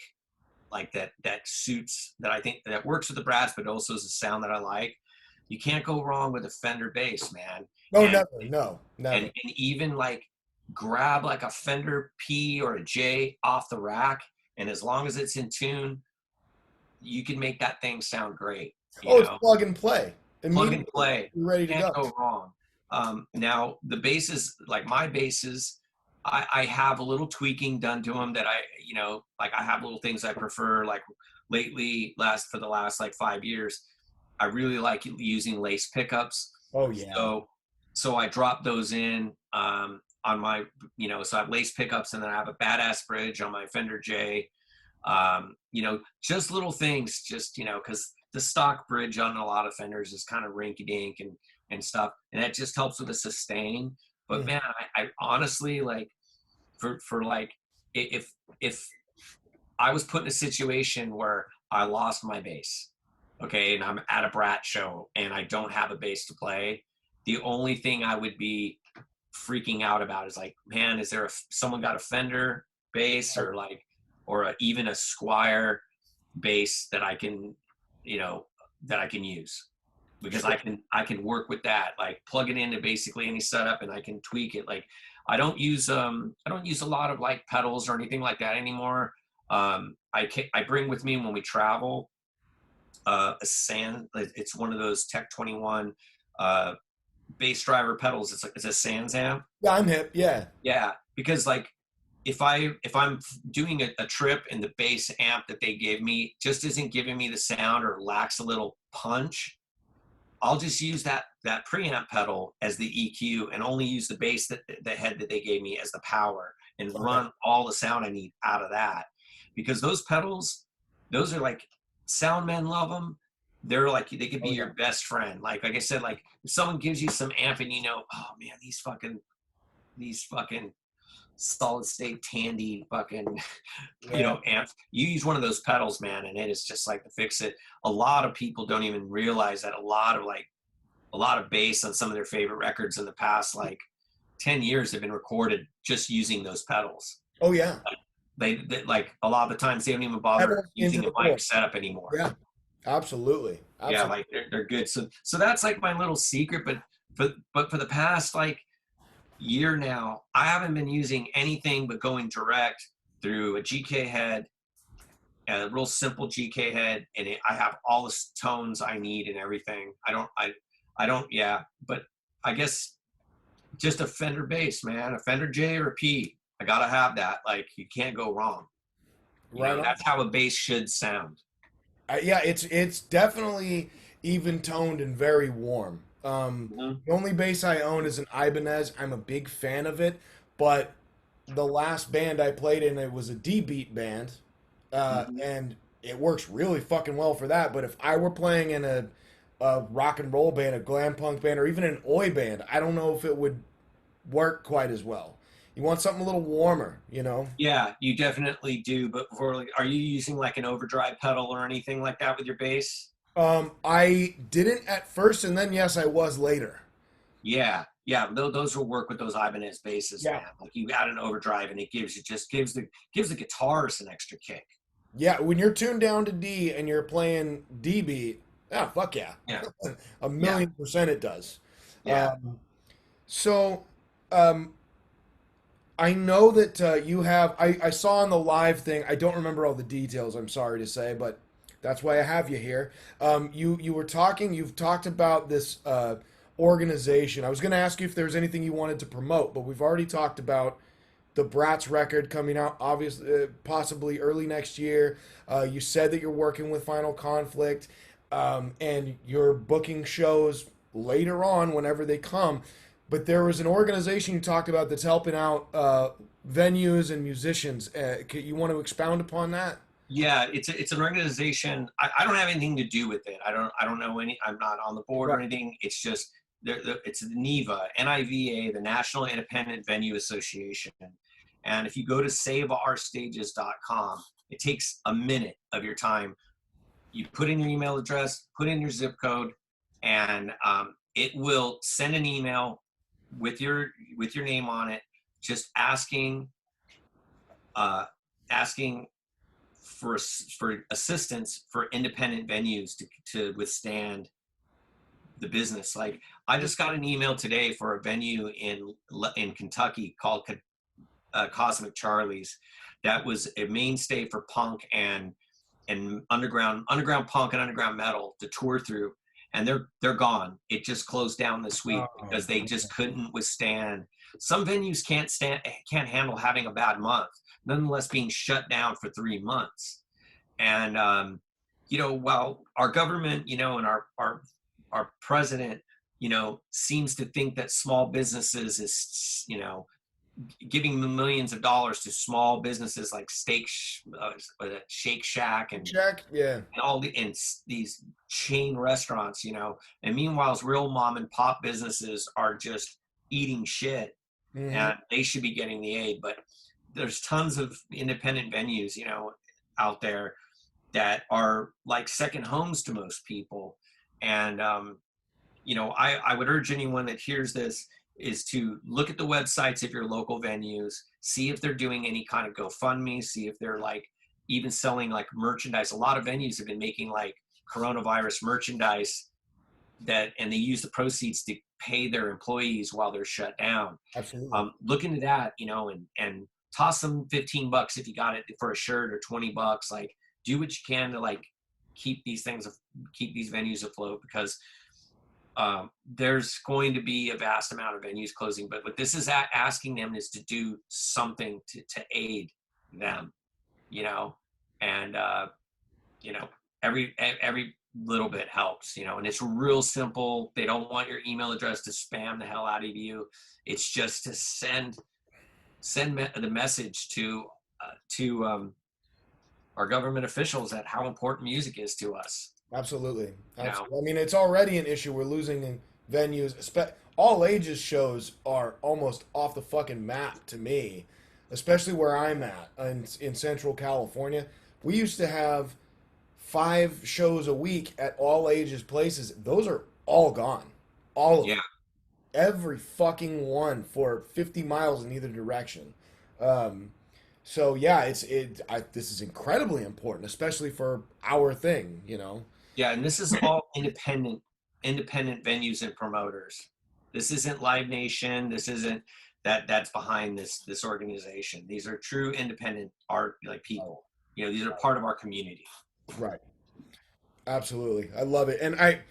that suits that I think that works with the Brats, but also is a sound that I like. You can't go wrong with a Fender bass, man. No, And never. No, and never. and even like grab like a Fender P or a J off the rack, and as long as it's in tune, you can make that thing sound great. You Oh, it's know, plug and play. plug and Immediately, play. you're ready to Can't go. go wrong. Now the basses, like my basses, I have a little tweaking done to them that like I have little things I prefer. Like lately, for the last like 5 years, I really like using lace pickups. Oh yeah. So I drop those in on my, so I have lace pickups, and then I have a badass bridge on my Fender J. Just little things, just because the stock bridge on a lot of Fenders is kind of rinky dink and stuff, and that just helps with the sustain. But Mhm. man, I honestly like for like if I was put in a situation where I lost my bass, okay, and I'm at a Brat show and I don't have a bass to play, the only thing I would be freaking out about is like, man, is there someone got a Fender bass or even a Squire bass that I can, that I can use, because Sure. I can work with that, like plug it into basically any setup and I can tweak it. Like I don't use a lot of like pedals or anything like that anymore. I bring with me when we travel a sand. It's one of those Tech 21 uh, bass driver pedals. It's a Sans amp. Yeah, I'm hip. Yeah. Yeah, because like if I'm doing a trip and the bass amp that they gave me just isn't giving me the sound or lacks a little punch, I'll just use that preamp pedal as the EQ and only use the bass the head that they gave me as the power, and Okay. run all the sound I need out of that. Because those pedals, those are like, sound men love them. They're like, they could be Oh yeah. your best friend. Like I said, like if someone gives you some amp and oh man, these fucking solid state Tandy fucking Yeah. amps, you use one of those pedals, man, and it is just like to fix it. A lot of people don't even realize that a lot of bass on some of their favorite records in the past like 10 years have been recorded just using those pedals. Oh yeah. They like a lot of the times they don't even bother Pedals into using a the core. mic setup anymore. Yeah. Absolutely. Yeah, Absolutely. like they're good. So that's like my little secret. But for the past like year now, I haven't been using anything but going direct through a GK head, a real simple GK head, and I have all the tones I need and everything. I don't, yeah, but I guess just a Fender bass, man, a Fender J or a P. I gotta have that. Like you can't go wrong. Right on. That's how a bass should sound. Yeah, it's definitely even toned and very warm. Mhm. The only bass I own is an Ibanez. I'm a big fan of it, but the last band I played in, it was a D beat band, Mhm. and it works really fucking well for that. But if I were playing in a rock and roll band, a glam punk band, or even an oi band, I don't know if it would work quite as well. You want something a little warmer, you know? Yeah, you definitely do. But for like, are you using like an overdrive pedal or anything like that with your bass? I didn't at first, and then yes, I was later. Yeah, yeah, those will work with those Ibanez basses, Yeah. man. Like you add an overdrive and it gives the guitarist an extra kick. Yeah, when you're tuned down to D and you're playing D beat, yeah, fuck yeah. Yeah, A yeah, million percent it does. yeah. So, um, I know that you have. I saw on the live thing. I don't remember all the details. I'm sorry to say, but that's why I have you here. You were talking. You've talked about this organization. I was going to ask you if there was anything you wanted to promote, but we've already talked about the Brats record coming out, obviously, possibly early next year. You said that you're working with Final Conflict, and you're booking shows later on whenever they come. But there was an organization you talked about that's helping out venues and musicians. You want to expound upon that? Yeah, it's an organization. I don't have anything to do with it. I don't know any. I'm not on the board or Right. anything. It's just it's the NIVA, NIVA, the National Independent Venue Association. And if you go to saveourstages.com, it takes a minute of your time. You put in your email address, put in your zip code, and it will send an email with your name on it, just uh, asking for assistance for independent venues to withstand the business. Like I just got an email today for a venue in Kentucky called Cosmic Charlie's. That was a mainstay for punk and underground punk and underground metal to tour through, and they're gone. It just closed down this week Oh, because they just couldn't withstand. Some venues can't handle having a bad month, nonetheless being shut down for 3 months. And while our government, and our president, seems to think that small businesses is, giving millions of dollars to small businesses like Shake Shack Check. Yeah. and all these chain restaurants, and meanwhile, real mom and pop businesses are just eating shit, Hmm. and they should be getting the aid. But there's tons of independent venues, out there that are like second homes to most people. And I would urge anyone that hears this is to look at the websites of your local venues, see if they're doing any kind of GoFundMe, see if they're like even selling like merchandise. A lot of venues have been making like coronavirus merchandise and they use the proceeds to pay their employees while they're shut down. Absolutely. Look into that, and toss them 15 bucks if you got it for a shirt, or 20 bucks. Like, do what you can to like keep keep these venues afloat, because there's going to be a vast amount of venues closing. But what this is asking them is to do something to aid them, you know, and you know, every little bit helps, and it's real simple. They don't want your email address to spam the hell out of you. It's just to send the message to our government officials that how important music is to us. Absolutely. You know, Absolutely. I mean, it's already an issue. We're losing in venues. All ages shows are almost off the fucking map to me, especially where I'm at in Central California. We used to have 5 shows a week at all ages places. Those are all gone. All of yeah, them. Every fucking one for 50 miles in either direction. Um, so yeah, this is incredibly important, especially for our thing, you know. yeah, and this is all independent venues and promoters. This isn't Live Nation. This isn't that's behind this organization. These are true independent art like people. These are part of our community. Right. Absolutely. I love it. And I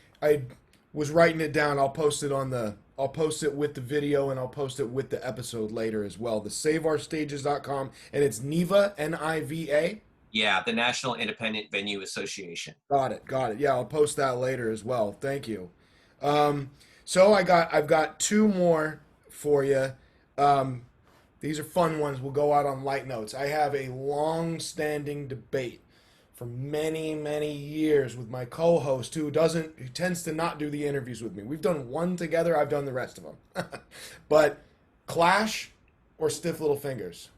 was writing it down. I'll post it with the video, and I'll post it with the episode later as well. The saveourstages.com, and it's Niva, Niva. Yeah, the National Independent Venue Association. Got it. Got it. Yeah, I'll post that later as well. Thank you. Um, so I've got two more for you. Um, these are fun ones. We'll go out on light notes. I have a long-standing debate for many, many years with my co-host who tends to not do the interviews with me. We've done one together. I've done the rest of them. But Clash or Stiff Little Fingers?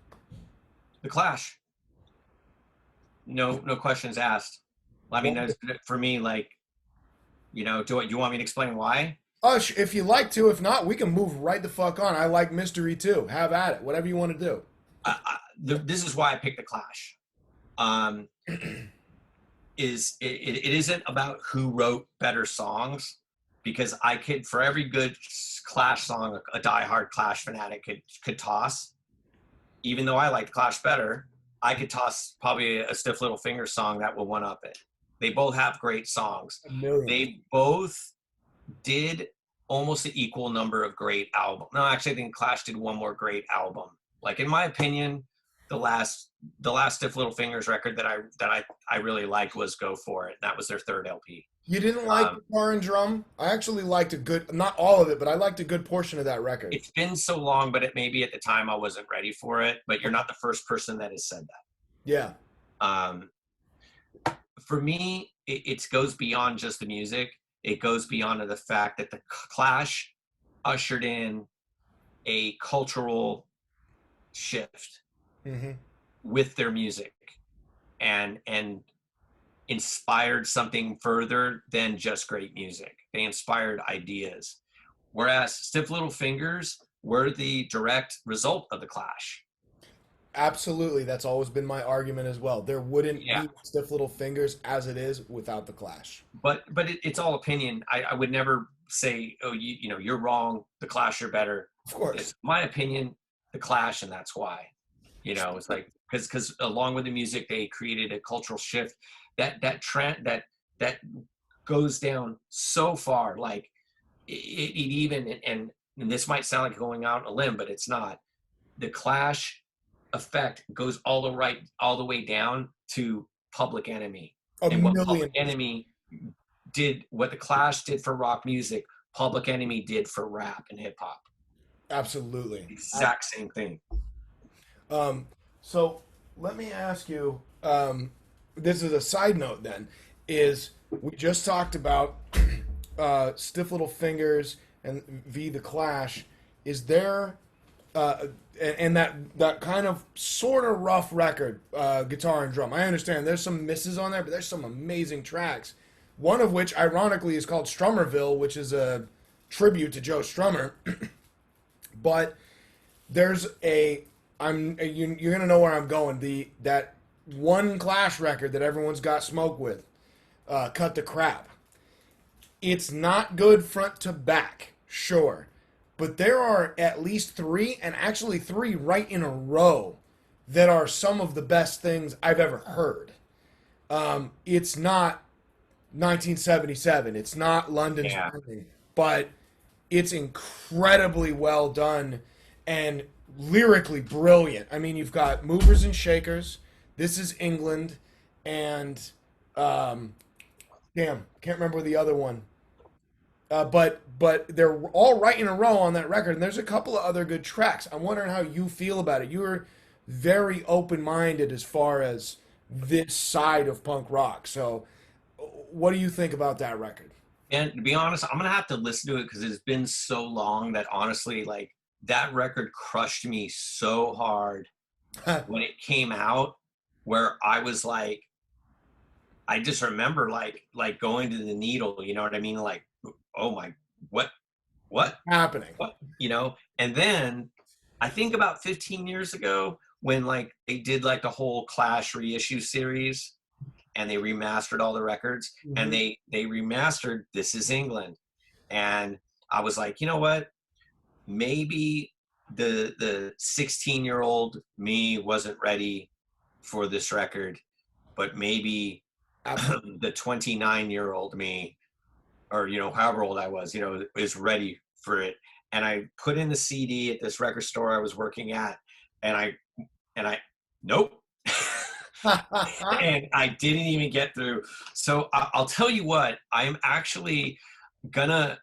The Clash. No, no questions asked. I mean, for me, like, do you want me to explain why? If you like to. If not, we can move right the fuck on. I like mystery too. Have at it. Whatever you want to do. This is why I picked the Clash. Um, it isn't about who wrote better songs, because I could, for every good Clash song, a diehard Clash fanatic could toss. Even though I like Clash better, I could toss probably a Stiff Little Finger song that will one up it. They both have great songs. A million. They both did almost an equal number of great albums. No, actually, I think Clash did one more great album. Like, in my opinion, the last Stiff Little Fingers record that I really liked was Go For It. That was their third LP. You didn't like Guitar and Drum? I actually liked a good, not all of it, but I liked a good portion of that record. It's been so long, but maybe at the time I wasn't ready for it. But you're not the first person that has said that. Yeah. For me, it goes beyond just the music. It goes beyond the fact that the Clash ushered in a cultural shift with their music, and inspired something further than just great music. They inspired ideas. Whereas Stiff Little Fingers were the direct result of the Clash. Absolutely. That's always been my argument as well. There wouldn't Yeah. be Stiff Little Fingers as it is without the Clash. But it's all opinion. I would never say, oh, you're wrong, the Clash are better. Of course. It's my opinion, the Clash, and that's why. It's like, because along with the music, they created a cultural shift that trend that goes down so far. Like, it even, and this might sound like going out on a limb, but it's not. The Clash effect goes all the way down to Public Enemy. And what Public Enemy did, what the Clash did for rock music, Public Enemy did for rap and hip hop. Absolutely. Exact same thing. So let me ask you, this is a side note then, is we just talked about Stiff Little Fingers and the Clash. Is there, and that kind of sort of rough record, Guitar and Drum. I understand there's some misses on there, but there's some amazing tracks. One of which, ironically, is called Strummerville, which is a tribute to Joe Strummer. But there's you're gonna know where I'm going. That one Clash record that everyone's got smoke with, Cut the Crap. It's not good front to back, sure, but there are at least three, and actually three right in a row, that are some of the best things I've ever heard. It's not 1977. It's not London's Burning, but it's incredibly well done and lyrically brilliant. I mean, you've got Movers and Shakers, This Is England, and can't remember the other one. But they're all right in a row on that record, and there's a couple of other good tracks. I'm wondering how you feel about it. You were very open-minded as far as this side of punk rock. So what do you think about that record? And to be honest, I'm going to have to listen to it because it's been so long that honestly, like, that record crushed me so hard when it came out, where I was like, I just remember like going to the needle, you know what I mean? Like, oh my, what happening? What, and then I think about 15 years ago when like they did like the whole Clash reissue series, and they remastered all the records, and they remastered This Is England. And I was like, you know what? Maybe the 16-year-old me wasn't ready for this record, but maybe the 29-year-old me, or, however old I was, is ready for it. And I put in the CD at this record store I was working at, and I nope. and I didn't even get through. So I'll tell you what, I'm actually gonna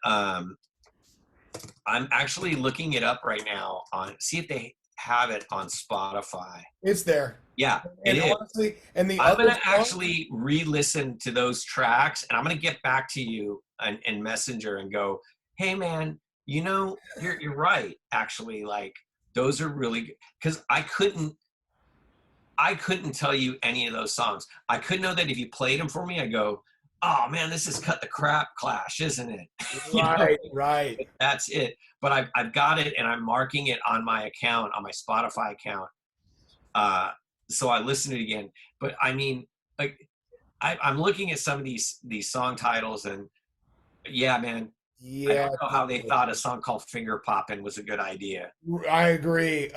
I'm actually looking it up right now on see if they have it on Spotify. It's there. Yeah, it And is. honestly, and the I'm other gonna song, actually re-listen to those tracks, and I'm gonna get back to you in Messenger and go, "Hey, man, you're right. Actually, like those are really good." Because I couldn't tell you any of those songs. I could know that if you played them for me, I go, "Oh man, this is Cut the Crap Clash, isn't it?" right, right. That's it. But I've got it, and I'm marking it on my account, on my Spotify account. So I listened to it again. But I mean, like, I'm looking at some of these song titles, and yeah, man, I Yeah, don't know how they thought a song called "Finger Poppin'" was a good idea. I agree.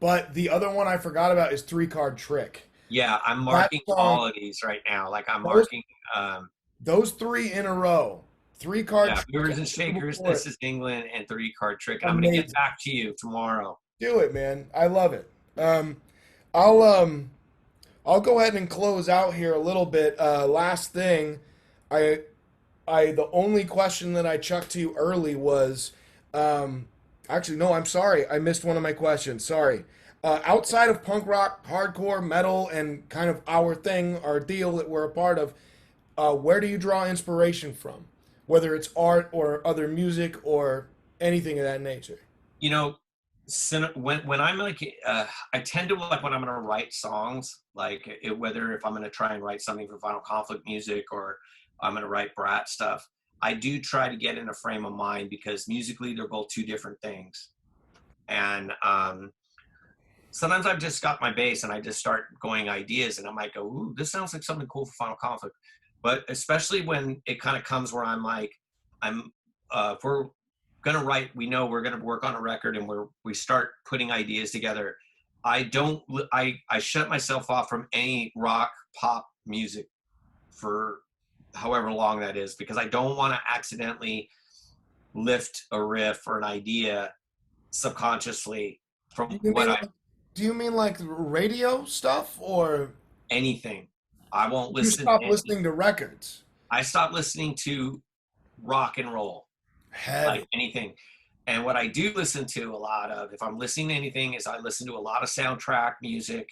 But the other one I forgot about is Three Card Trick. Yeah, I'm That marking song, all of these right now. Like I'm those marking, those three in a row. Three Card yeah, Trick. Movers and Shakers, Before This it. is England, and Three Card Trick. And I'm gonna get Amazing. back to you tomorrow. Do it, man. I love it. I'll I'll go ahead and close out here a little bit. Last thing, I the only question that I chucked to you early was, actually no, I'm sorry, I missed one of my questions. Sorry. Outside of punk rock, hardcore, metal, and kind of our thing, our deal that we're a part of, where do you draw inspiration from? Whether it's art or other music or anything of that nature. You know, when I'm like, I tend to like when I'm gonna write songs, like whether if I'm gonna try and write something for Final Conflict music or I'm gonna write Brat stuff. I do try to get in a frame of mind because musically they're both two different things. And sometimes I've just got my bass and I just start going ideas and I might go, ooh, this sounds like something cool for Final Conflict. But especially when it kind of comes where I'm like, if we're gonna write, we know we're gonna work on a record and we start putting ideas together. I don't, I shut myself off from any rock pop music for however long that is because I don't want to accidentally lift a riff or an idea subconsciously Do from you what mean I like, do you mean like radio stuff or anything. I won't you listen. stop listening to records? I stopped listening to rock and roll, like Heavy. anything. And what I do listen to a lot of, if I'm listening to anything, is I listen to a lot of soundtrack music.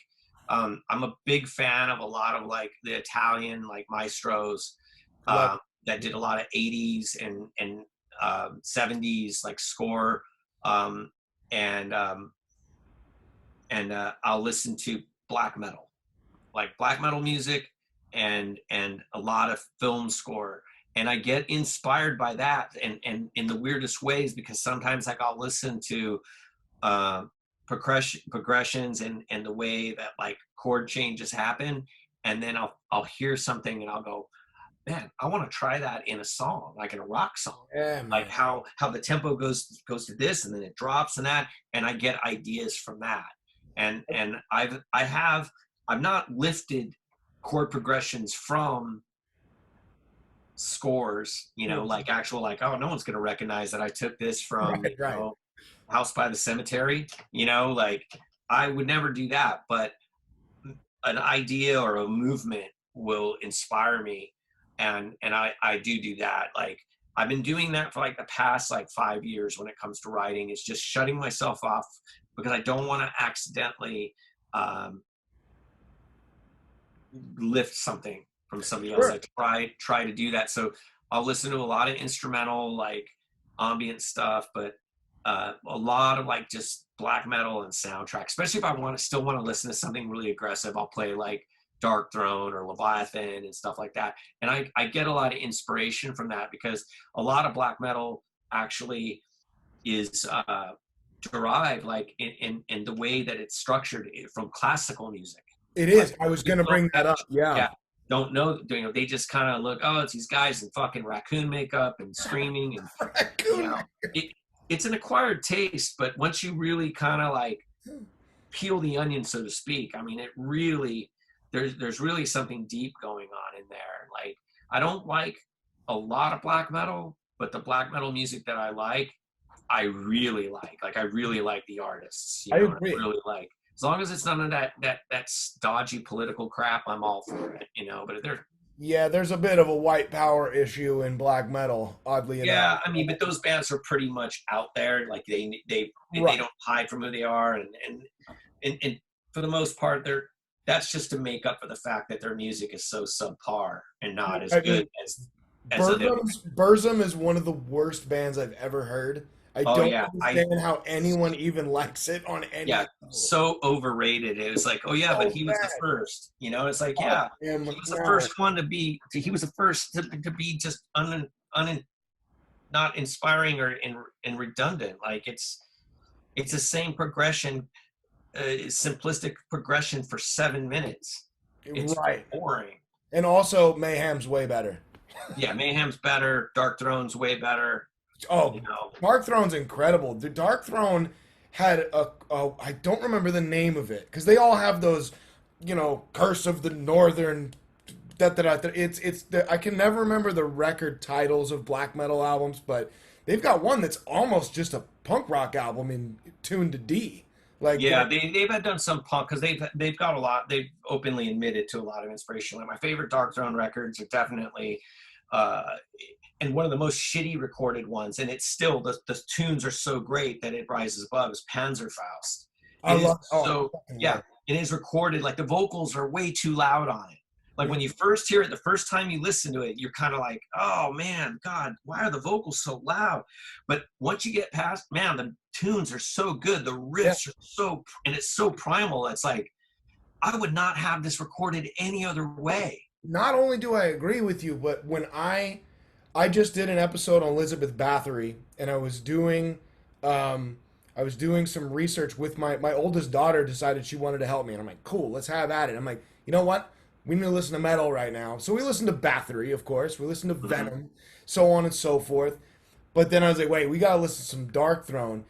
I'm a big fan of a lot of like the Italian, like maestros Love that did a lot of 80s and 70s like score. Um, and I'll listen to black metal, like black metal music and a lot of film score. And I get inspired by that and in the weirdest ways because sometimes like I'll listen to uh, progressions and the way that like chord changes happen, and then I'll hear something and I'll go, man, I want to try that in a song, like in a rock song, it. Yeah, like man. how the tempo goes to this and then it drops and that, and I get ideas from that. And I've not lifted chord progressions from scores, like actual like, oh, no one's gonna recognize that I took this from, Right, right. House by the Cemetery, like I would never do that, but an idea or a movement will inspire me, and I do that. Like I've been doing that for like the past like 5 years when it comes to writing. Is just shutting myself off because I don't want to accidentally um, lift something from somebody else. Sure. I try to do that. So I'll listen to a lot of instrumental, like ambient stuff, but a lot of like just black metal and soundtrack. Especially if I still want to listen to something really aggressive, I'll play like Dark Throne or Leviathan and stuff like that. And I get a lot of inspiration from that because a lot of black metal actually is derived like in the way that it's structured from classical music. It Like is. I was gonna bring that up. Yeah. yeah, don't know, they just kind of look, oh, it's these guys in fucking raccoon makeup and screaming and you Raccoon. know, it, it's an acquired taste, but once you really kind of like peel the onion, so to speak, I mean, it really, there's really something deep going on in there. Like, I don't like a lot of black metal, but the black metal music that I like, I really like. Like, I really like the artists, I and I agree. really like. as long as it's none of that stodgy political crap, I'm all for it, you know. But if they're Yeah, there's a bit of a white power issue in black metal, oddly enough. yeah, I mean, but those bands are pretty much out there. Like they Right. don't hide from who they are, and for the most part, that's just to make up for the fact that their music is so subpar and not as I good mean, as other. Burzum is one of the worst bands I've ever heard. I Oh don't yeah, understand how anyone even likes it on any yeah, level. so overrated. It was like, oh yeah, but So he was the bad. first. You know, it's like, Fuck yeah, him he was the now. first one to be. He was the first to be just not inspiring or and redundant. Like it's the same progression, simplistic progression for 7 minutes. It's Right. boring. And also, Mayhem's way better. Yeah, Mayhem's better. Dark Throne's way better. You Oh, know, Dark Throne's incredible. The Dark Throne had I don't remember the name of it because they all have those, Curse of the Northern. I can never remember the record titles of black metal albums, but they've got one that's almost just a punk rock album in tuned to D. Like yeah, they're they've had done some punk because they've got a lot. They've openly admitted to a lot of inspiration. Like my favorite Dark Throne records are definitely, uh, and one of the most shitty recorded ones, and it's still the tunes are so great that it rises above is Panzerfaust. I It is love oh I so fucking love yeah, it. it is recorded like the vocals are way too loud on it. Like Yeah. when you first hear it, the first time you listen to it, you're kind of like, oh man, God, why are the vocals so loud? But once you get past, man, the tunes are so good, the Yeah. riffs are so, and it's so primal. It's like I would not have this recorded any other way. Not only do I agree with you, but when I just did an episode on Elizabeth Bathory, and um, I was doing some research with my oldest daughter. Decided she wanted to help me, and I'm like, cool, let's have at it. I'm like, you know what? We need to listen to metal right now, so we listened to Bathory, of course. We listened to Mhm. Venom, so on and so forth. But then I was like, wait, we gotta listen to some Dark Throne.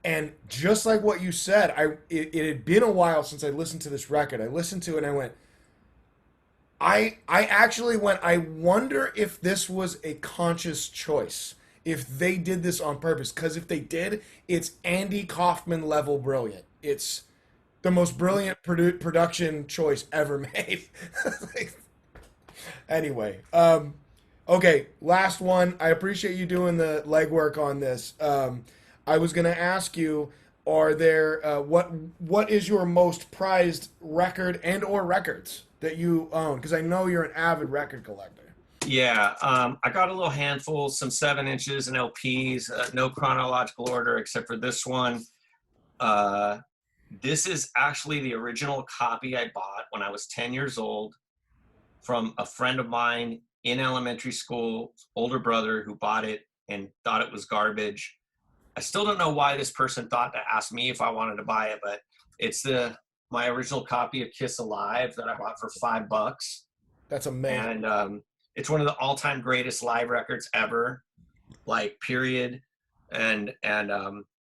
And just like what you said, it had been a while since I listened to this record. I listened to it and I went, I actually went, I wonder if this was a conscious choice. If they did this on purpose. Because if they did, it's Andy Kaufman level brilliant. It's the most brilliant production choice ever made. Like, anyway, okay, last one. I appreciate you doing the legwork on this. I was gonna ask you, are there what is your most prized record and or records that you own? Because I know you're an avid record collector. Yeah, I got a little handful, some 7 inches and LPs, no chronological order except for this one. Uh, this is actually the original copy I bought when I was 10 years old from a friend of mine in elementary school, older brother who bought it and thought it was garbage. I still don't know why this person thought to ask me if I wanted to buy it, but it's my original copy of Kiss Alive that I bought for $5, That's amazing. and it's one of the all-time greatest live records ever, like period. And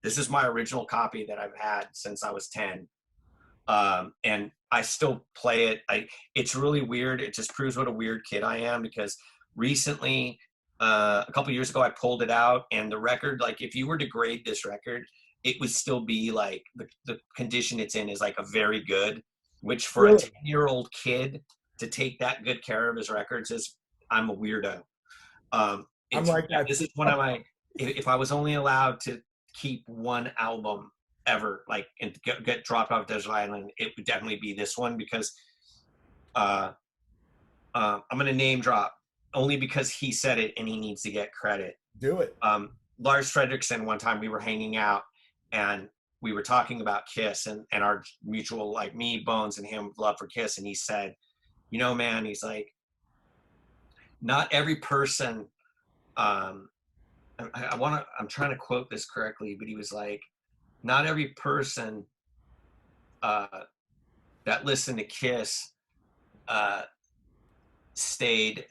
this is my original copy that I've had since I was 10, and I still play it. It's really weird. It just proves what a weird kid I am because recently, a couple years ago, I pulled it out, and the record, like if you were to grade this record, it would still be like the condition it's in is like a very good, which for a Really? 10-year-old kid to take that good care of his records is I'm a weirdo. I'm It's like that this too. is one of my if I was only allowed to keep one album ever, like and get dropped off Desert Island, it would definitely be this one because uh, I'm gonna name drop only because he said it and he needs to get credit. Do it. Lars Fredriksson, one time we were hanging out and we were talking about Kiss and our mutual, like me, Bones, and him love for Kiss, and he said, you know, man, he's like, not every person. Um, I'm trying to quote this correctly, but he was like, not every person uh, that listened to Kiss uh, stayed.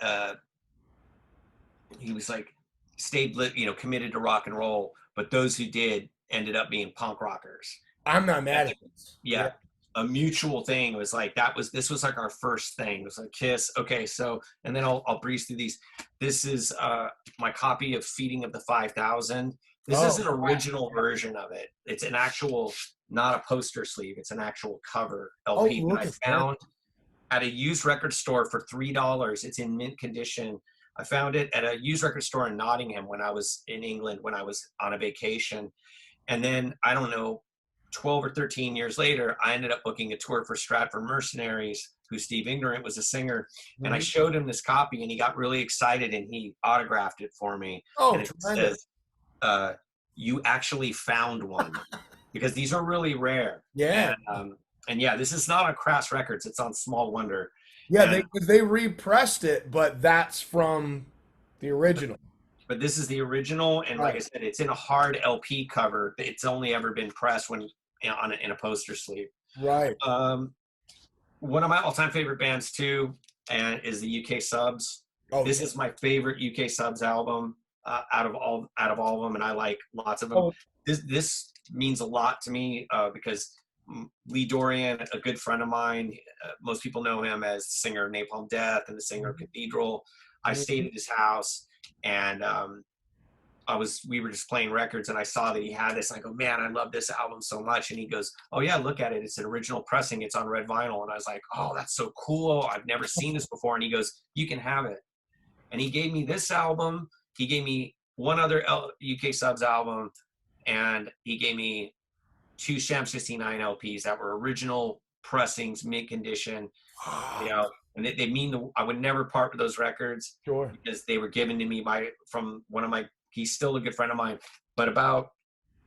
He was like, stayed, committed to rock and roll, but those who did ended up being punk rockers. I'm not mad at this. Yeah, a mutual thing. It was like this was like our first thing. It was like Kiss. Okay, so and then I'll breeze through these. This is my copy of Feeding of the 5,000. This is an original version of it. It's an actual, not a poster sleeve. It's an actual cover LP that I found at a used record store for $3. It's in mint condition. I found it at a used record store in Nottingham when I was in England, when I was on a vacation. And then, I don't know, 12 or 13 years later, I ended up booking a tour for Stratford Mercenaries, who Steve Ignorant was a singer. And I showed him this copy, and he got really excited, and he autographed it for me. Oh, and it says, you actually found one. Because these are really rare. Yeah. And yeah, this is not on Crass Records. It's on Small Wonder. Yeah, they repressed it, but that's from the original. But this is the original, and like I said, it's in a hard LP cover. It's only ever been pressed when in a poster sleeve. Right. One of my all-time favorite bands too, and is the UK Subs. Oh, this is my favorite UK Subs album out of all of them, and I like lots of them. Oh. This means a lot to me because Lee Dorian, a good friend of mine, most people know him as the singer of Napalm Death and the singer of Cathedral. I stayed at his house, and we were just playing records, and I saw that he had this. And I go, man, I love this album so much. And he goes, oh yeah, look at it. It's an original pressing. It's on red vinyl. And I was like, oh, that's so cool. I've never seen this before. And he goes, you can have it. And he gave me this album. He gave me one other UK Subs album, and he gave me 2 Sham 69 LPs that were original pressings, mint condition. And they mean I would never part with those records. Sure. Because they were given to me from one of my. He's still a good friend of mine. But about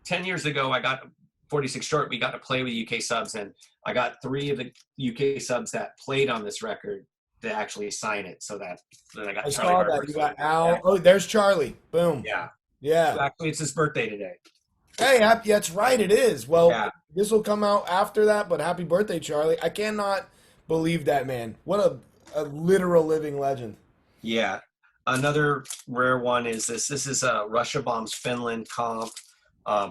10 years ago, I got 46 Short. We got to play with UK Subs, and I got 3 of the UK Subs that played on this record to actually sign it. So that I got. I Charlie saw Harper, that. You got Al. Oh, there's Charlie. Boom. Yeah. Yeah. So actually, it's his birthday today. Hey, that's right. It is. Well, This will come out after that, but happy birthday, Charlie. I cannot believe that, man. What a literal living legend. Yeah. Another rare one is this. This is a Russia Bombs Finland comp,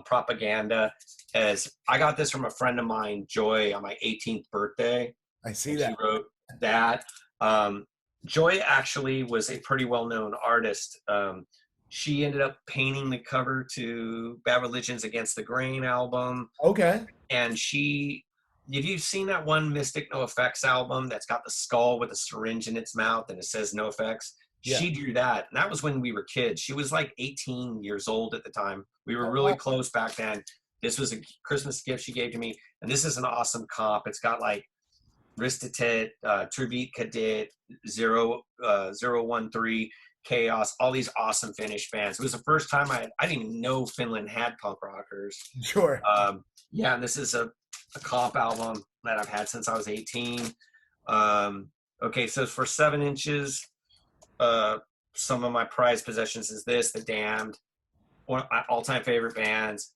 Propaganda. As I got this from a friend of mine, Joy, on my 18th birthday. I see that. She wrote that. Joy actually was a pretty well-known artist. She ended up painting the cover to Bad Religion's Against the Grain album. Okay. And have you seen that one Mystic No Effects album that's got the skull with a syringe in its mouth and it says No Effects? Yeah. She drew that. And that was when we were kids. She was like 18 years old at the time. We were really close back then. This was a Christmas gift she gave to me. And this is an awesome comp. It's got like Ristitit, Trivit Kadit, 013, Chaos, all these awesome Finnish bands. It was the first time I didn't even know Finland had punk rockers. Sure. Yeah, and this is a comp album that I've had since I was 18. Okay, so for 7 inches, some of my prized possessions is this, The Damned, one of my all-time favorite bands.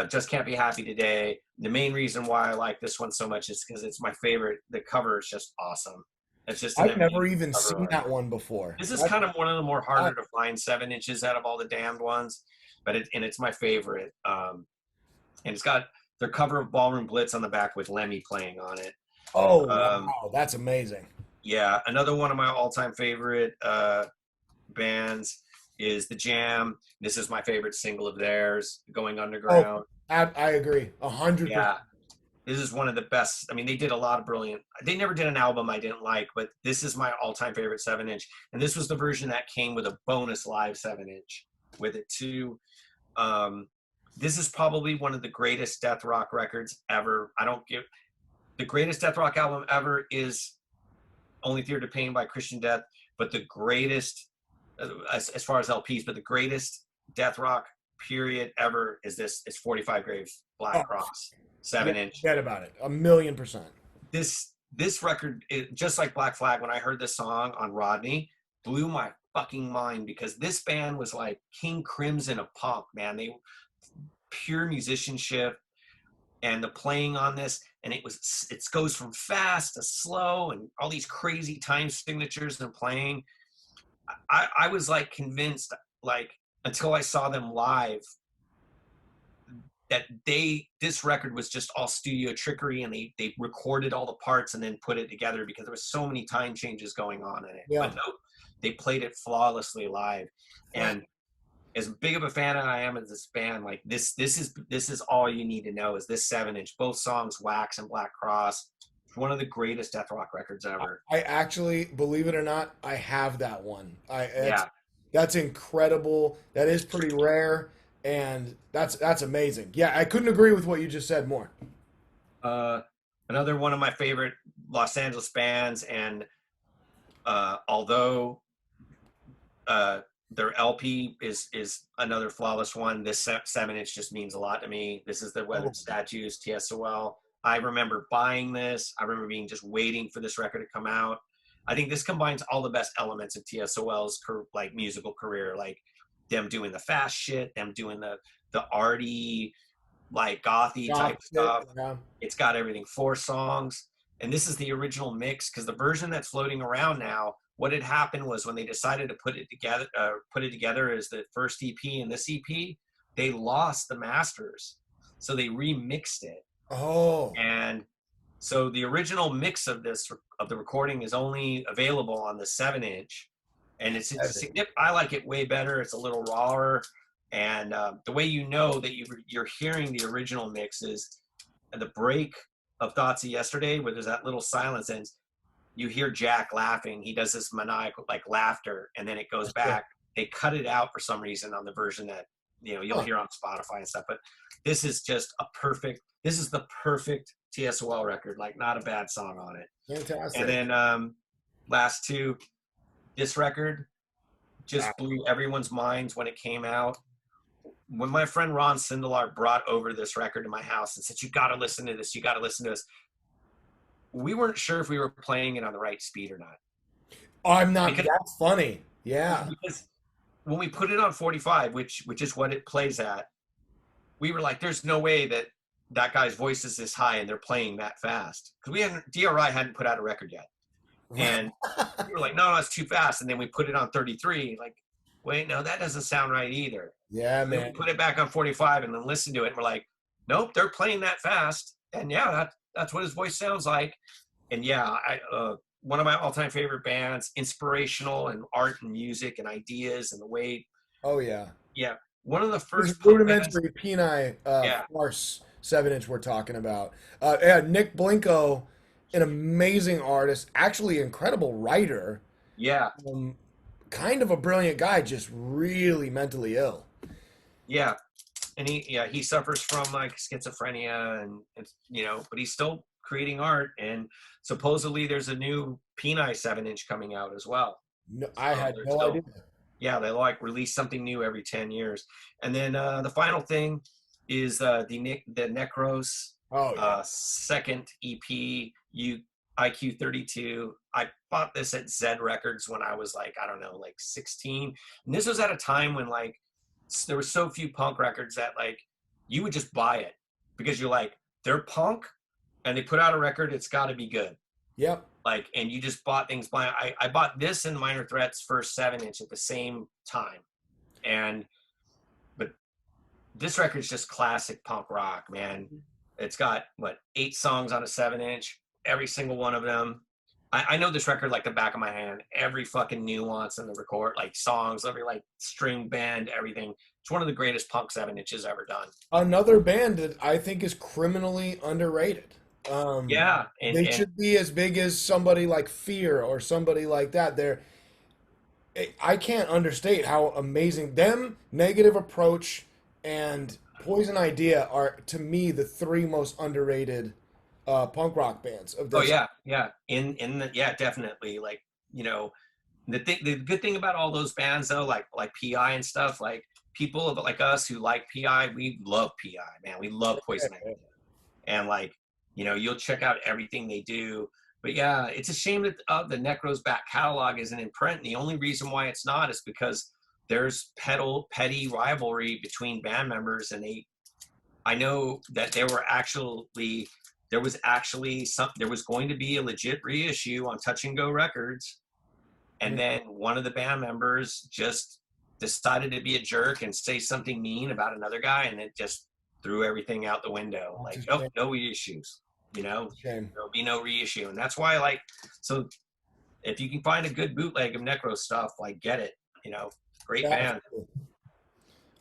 Just Can't Be Happy Today. The main reason why I like this one so much is because it's my favorite. The cover is just awesome. It's just I've never even seen that one before. This is kind of one of the more harder to find 7 inches out of all the Damned ones, but it's my favorite. And it's got their cover of Ballroom Blitz on the back with Lemmy playing on it. Oh, wow, that's amazing. Yeah, another one of my all-time favorite bands is The Jam. This is my favorite single of theirs, Going Underground. Oh, I agree, 100%. Yeah. This is one of the best. I mean, they did a lot of brilliant. They never did an album I didn't like, but this is my all-time favorite 7-inch. And this was the version that came with a bonus live 7-inch with it too. This is probably one of the greatest death rock records ever. The greatest death rock album ever is Only Theater to Pain by Christian Death, but the greatest, as far as LPs, but the greatest death rock period ever is this. It's 45 Graves, Black Cross. 7-inch. Forget about it. 1,000,000%. This record, just like Black Flag, when I heard this song on Rodney, blew my fucking mind because this band was like King Crimson of punk, man. They pure musicianship and the playing on this, and it goes from fast to slow and all these crazy time signatures and playing. I was like convinced, like until I saw them live, that this record was just all studio trickery, and they recorded all the parts and then put it together because there was so many time changes going on in it. Yeah. But no, they played it flawlessly live. And as big of a fan I am of this band, like this is all you need to know is this 7-inch. Both songs, Wax and Black Cross. It's one of the greatest death rock records ever. I actually, believe it or not, I have that one. Yeah. That's incredible. That is pretty rare, and that's amazing. Yeah, I couldn't agree with what you just said more. Uh, Another one of my favorite Los Angeles bands, and although their LP is another flawless one, this 7-inch just means a lot to me. This is the Weathered Statues, TSOL. I remember buying this. I remember being just waiting for this record to come out. I think this combines all the best elements of TSOL's like musical career, like them doing the fast shit, them doing the arty, like gothy type stuff. Yeah. It's got everything, 4 songs, and this is the original mix, because the version that's floating around now, what had happened was when they decided to put it together as the first EP and this EP, they lost the masters, so they remixed it. Oh. And so the original mix of the recording is only available on the 7-inch, and it's I like it way better. It's a little rawer, and the way you know that you're hearing the original mix is at the break of Thoughts of Yesterday, where there's that little silence, and you hear Jack laughing. He does this maniacal like laughter, and then it goes back. They cut it out for some reason on the version that you'll hear on Spotify and stuff. But this is just this is the perfect TSOL record. Like, not a bad song on it. Fantastic. And then last two, this record just blew everyone's minds when it came out. When my friend Ron Sindelar brought over this record to my house and said, "You got to listen to this. You got to listen to this," we weren't sure if we were playing it on the right speed or not. I'm not. That's funny. Yeah. Because when we put it on 45, which is what it plays at, we were like, "There's no way that guy's voice is this high and they're playing that fast." Because DRI hadn't put out a record yet, and we were like, "No, it's too fast." And then we put it on 33, like, wait, no, that doesn't sound right either. Yeah, man. Then we put it back on 45 and then listen to it, and we're like, "Nope, they're playing that fast." And yeah, that's what his voice sounds like. And yeah, one of my all-time favorite bands, inspirational and art and music and ideas and the way. Oh yeah. Yeah, one of the first rudimentary Peni farce 7-inch we're talking about. Nick Blinko, an amazing artist, actually incredible writer. Yeah. Kind of a brilliant guy, just really mentally ill. Yeah. And he suffers from like schizophrenia and but he's still creating art, and supposedly there's a new Peni 7-inch coming out as well. No, I had no idea. Yeah, they like release something new every 10 years. And then the final thing is the Necros second EP, IQ 32. I bought this at Zed Records when I was like, I don't know, like 16. And this was at a time when like there were so few punk records that like you would just buy it because you're like, they're punk and they put out a record, it's got to be good. Yep. Like, and you just bought things blind. I bought this and Minor Threat's first 7-inch at the same time. But this record's just classic punk rock, man. It's got 8 songs on a 7-inch, every single one of them. I know this record like the back of my hand. Every fucking nuance in the record, like songs, every like string bend, everything. It's one of the greatest punk 7-inches ever done. Another band that I think is criminally underrated. They should be as big as somebody like Fear or somebody like that. I can't understate how amazing them, Negative Approach, and Poison Idea are, to me, the 3 most underrated punk rock bands of this. Oh yeah. Definitely. Like, the good thing about all those bands though, like PI and stuff, like people like us who like PI, we love PI, man. We love Poison Idea. And like, you'll check out everything they do. But yeah, it's a shame that the Necros back catalog isn't in print. And the only reason why it's not is because there's petty rivalry between band members, and I know that there was going to be a legit reissue on Touch and Go Records, and then one of the band members just decided to be a jerk and say something mean about another guy, and it just threw everything out the window. Like, oh, no reissues, there'll be no reissue. And that's why, like, so if you can find a good bootleg of Necro stuff, like, get it, great band.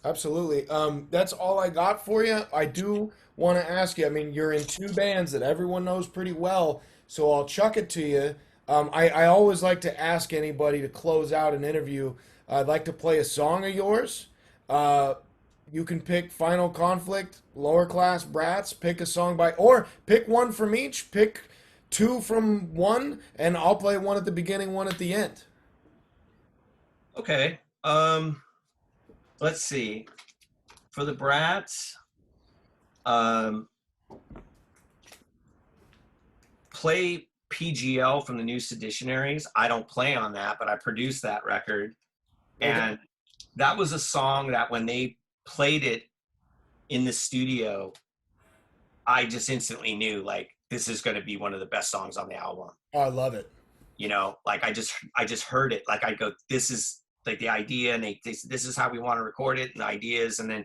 Absolutely. That's all I got for you. I do want to ask you. I mean, you're in two bands that everyone knows pretty well, so I'll chuck it to you. I always like to ask anybody to close out an interview. I'd like to play a song of yours. Uh, you can pick Final Conflict, Lower Class Brats. Pick a song by, or pick one from each. Pick two from one, and I'll play one at the beginning, one at the end. Okay. Let's see. For the Brats, um, play PGL from the New Seditionaries. I don't play on that, but I produced that record. Okay. And that was a song that when they played it in the studio, I just instantly knew like this is going to be one of the best songs on the album. Oh, I love it. You know, like I just heard it. Like I go, this is like the idea, and this is how we want to record it, and the ideas, and then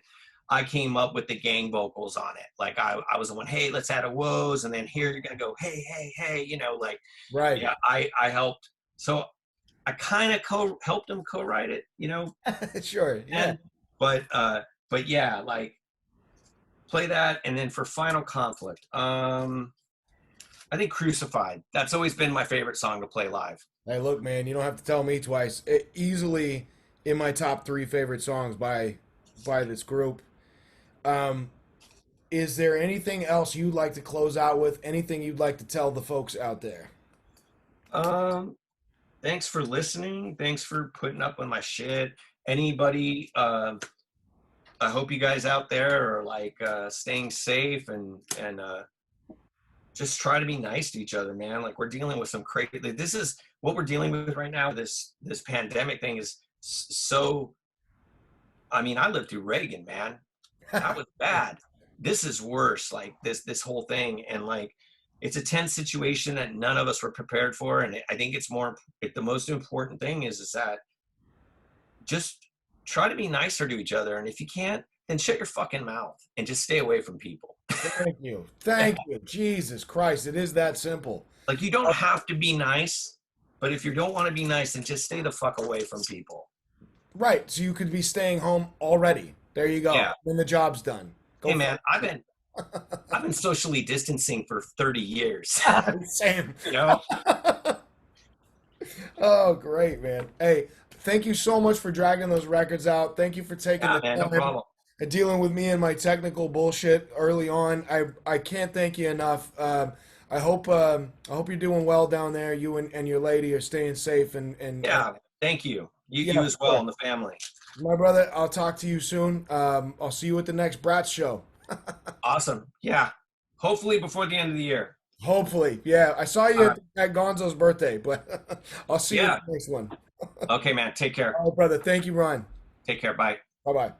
I came up with the gang vocals on it. Like I was the one, hey, let's add a woes, and then here you're gonna go, hey, hey, hey, you know, like Right. yeah, I helped. So I kind of helped him co-write it, you know, Sure. Yeah. and but yeah, like play that, and then for Final Conflict, I think Crucified. That's always been my favorite song to play live. Hey, look, man, you don't have to tell me twice. Easily in my top three favorite songs by this group. Um, is there anything else you'd like to close out with? Anything you'd like to tell the folks out there? Um, Thanks for listening. Thanks for putting up with my shit. Anybody, I hope you guys out there are like staying safe and just try to be nice to each other, man. Like we're dealing with some crazy. Like, this is what we're dealing with right now. This pandemic thing is so. I mean, I lived through Reagan, man. That was bad. This is worse. Like this whole thing, and like it's a tense situation that none of us were prepared for. And I think it's more. The most important thing is that just try to be nicer to each other. And if you can't, then shut your fucking mouth and just stay away from people. Thank you. Thank you. Jesus Christ, it is that simple. Like you don't have to be nice, but if you don't want to be nice, then just stay the fuck away from people. Right. So you could be staying home already. There you go. Yeah. When the job's done. Go Hey for man, it. I've been socially distancing for 30 years. Same. You know? Oh, great, man. Hey, thank you so much for dragging those records out. Thank you for taking Yeah, the man, no time problem. and dealing with me and my technical bullshit early on. I can't thank you enough. I hope you're doing well down there. You and your lady are staying safe and Yeah, thank you. You yeah, as well and the family. my brother. I'll talk to you soon. I'll see you at the next Brats show. Awesome. Yeah. Hopefully before the end of the year. Hopefully, yeah. I saw All you right. at Gonzo's birthday, but I'll see you Yeah. at the next one. Okay, man. Take care. All right, brother. Thank you, Ron. Take care. Bye. Bye bye.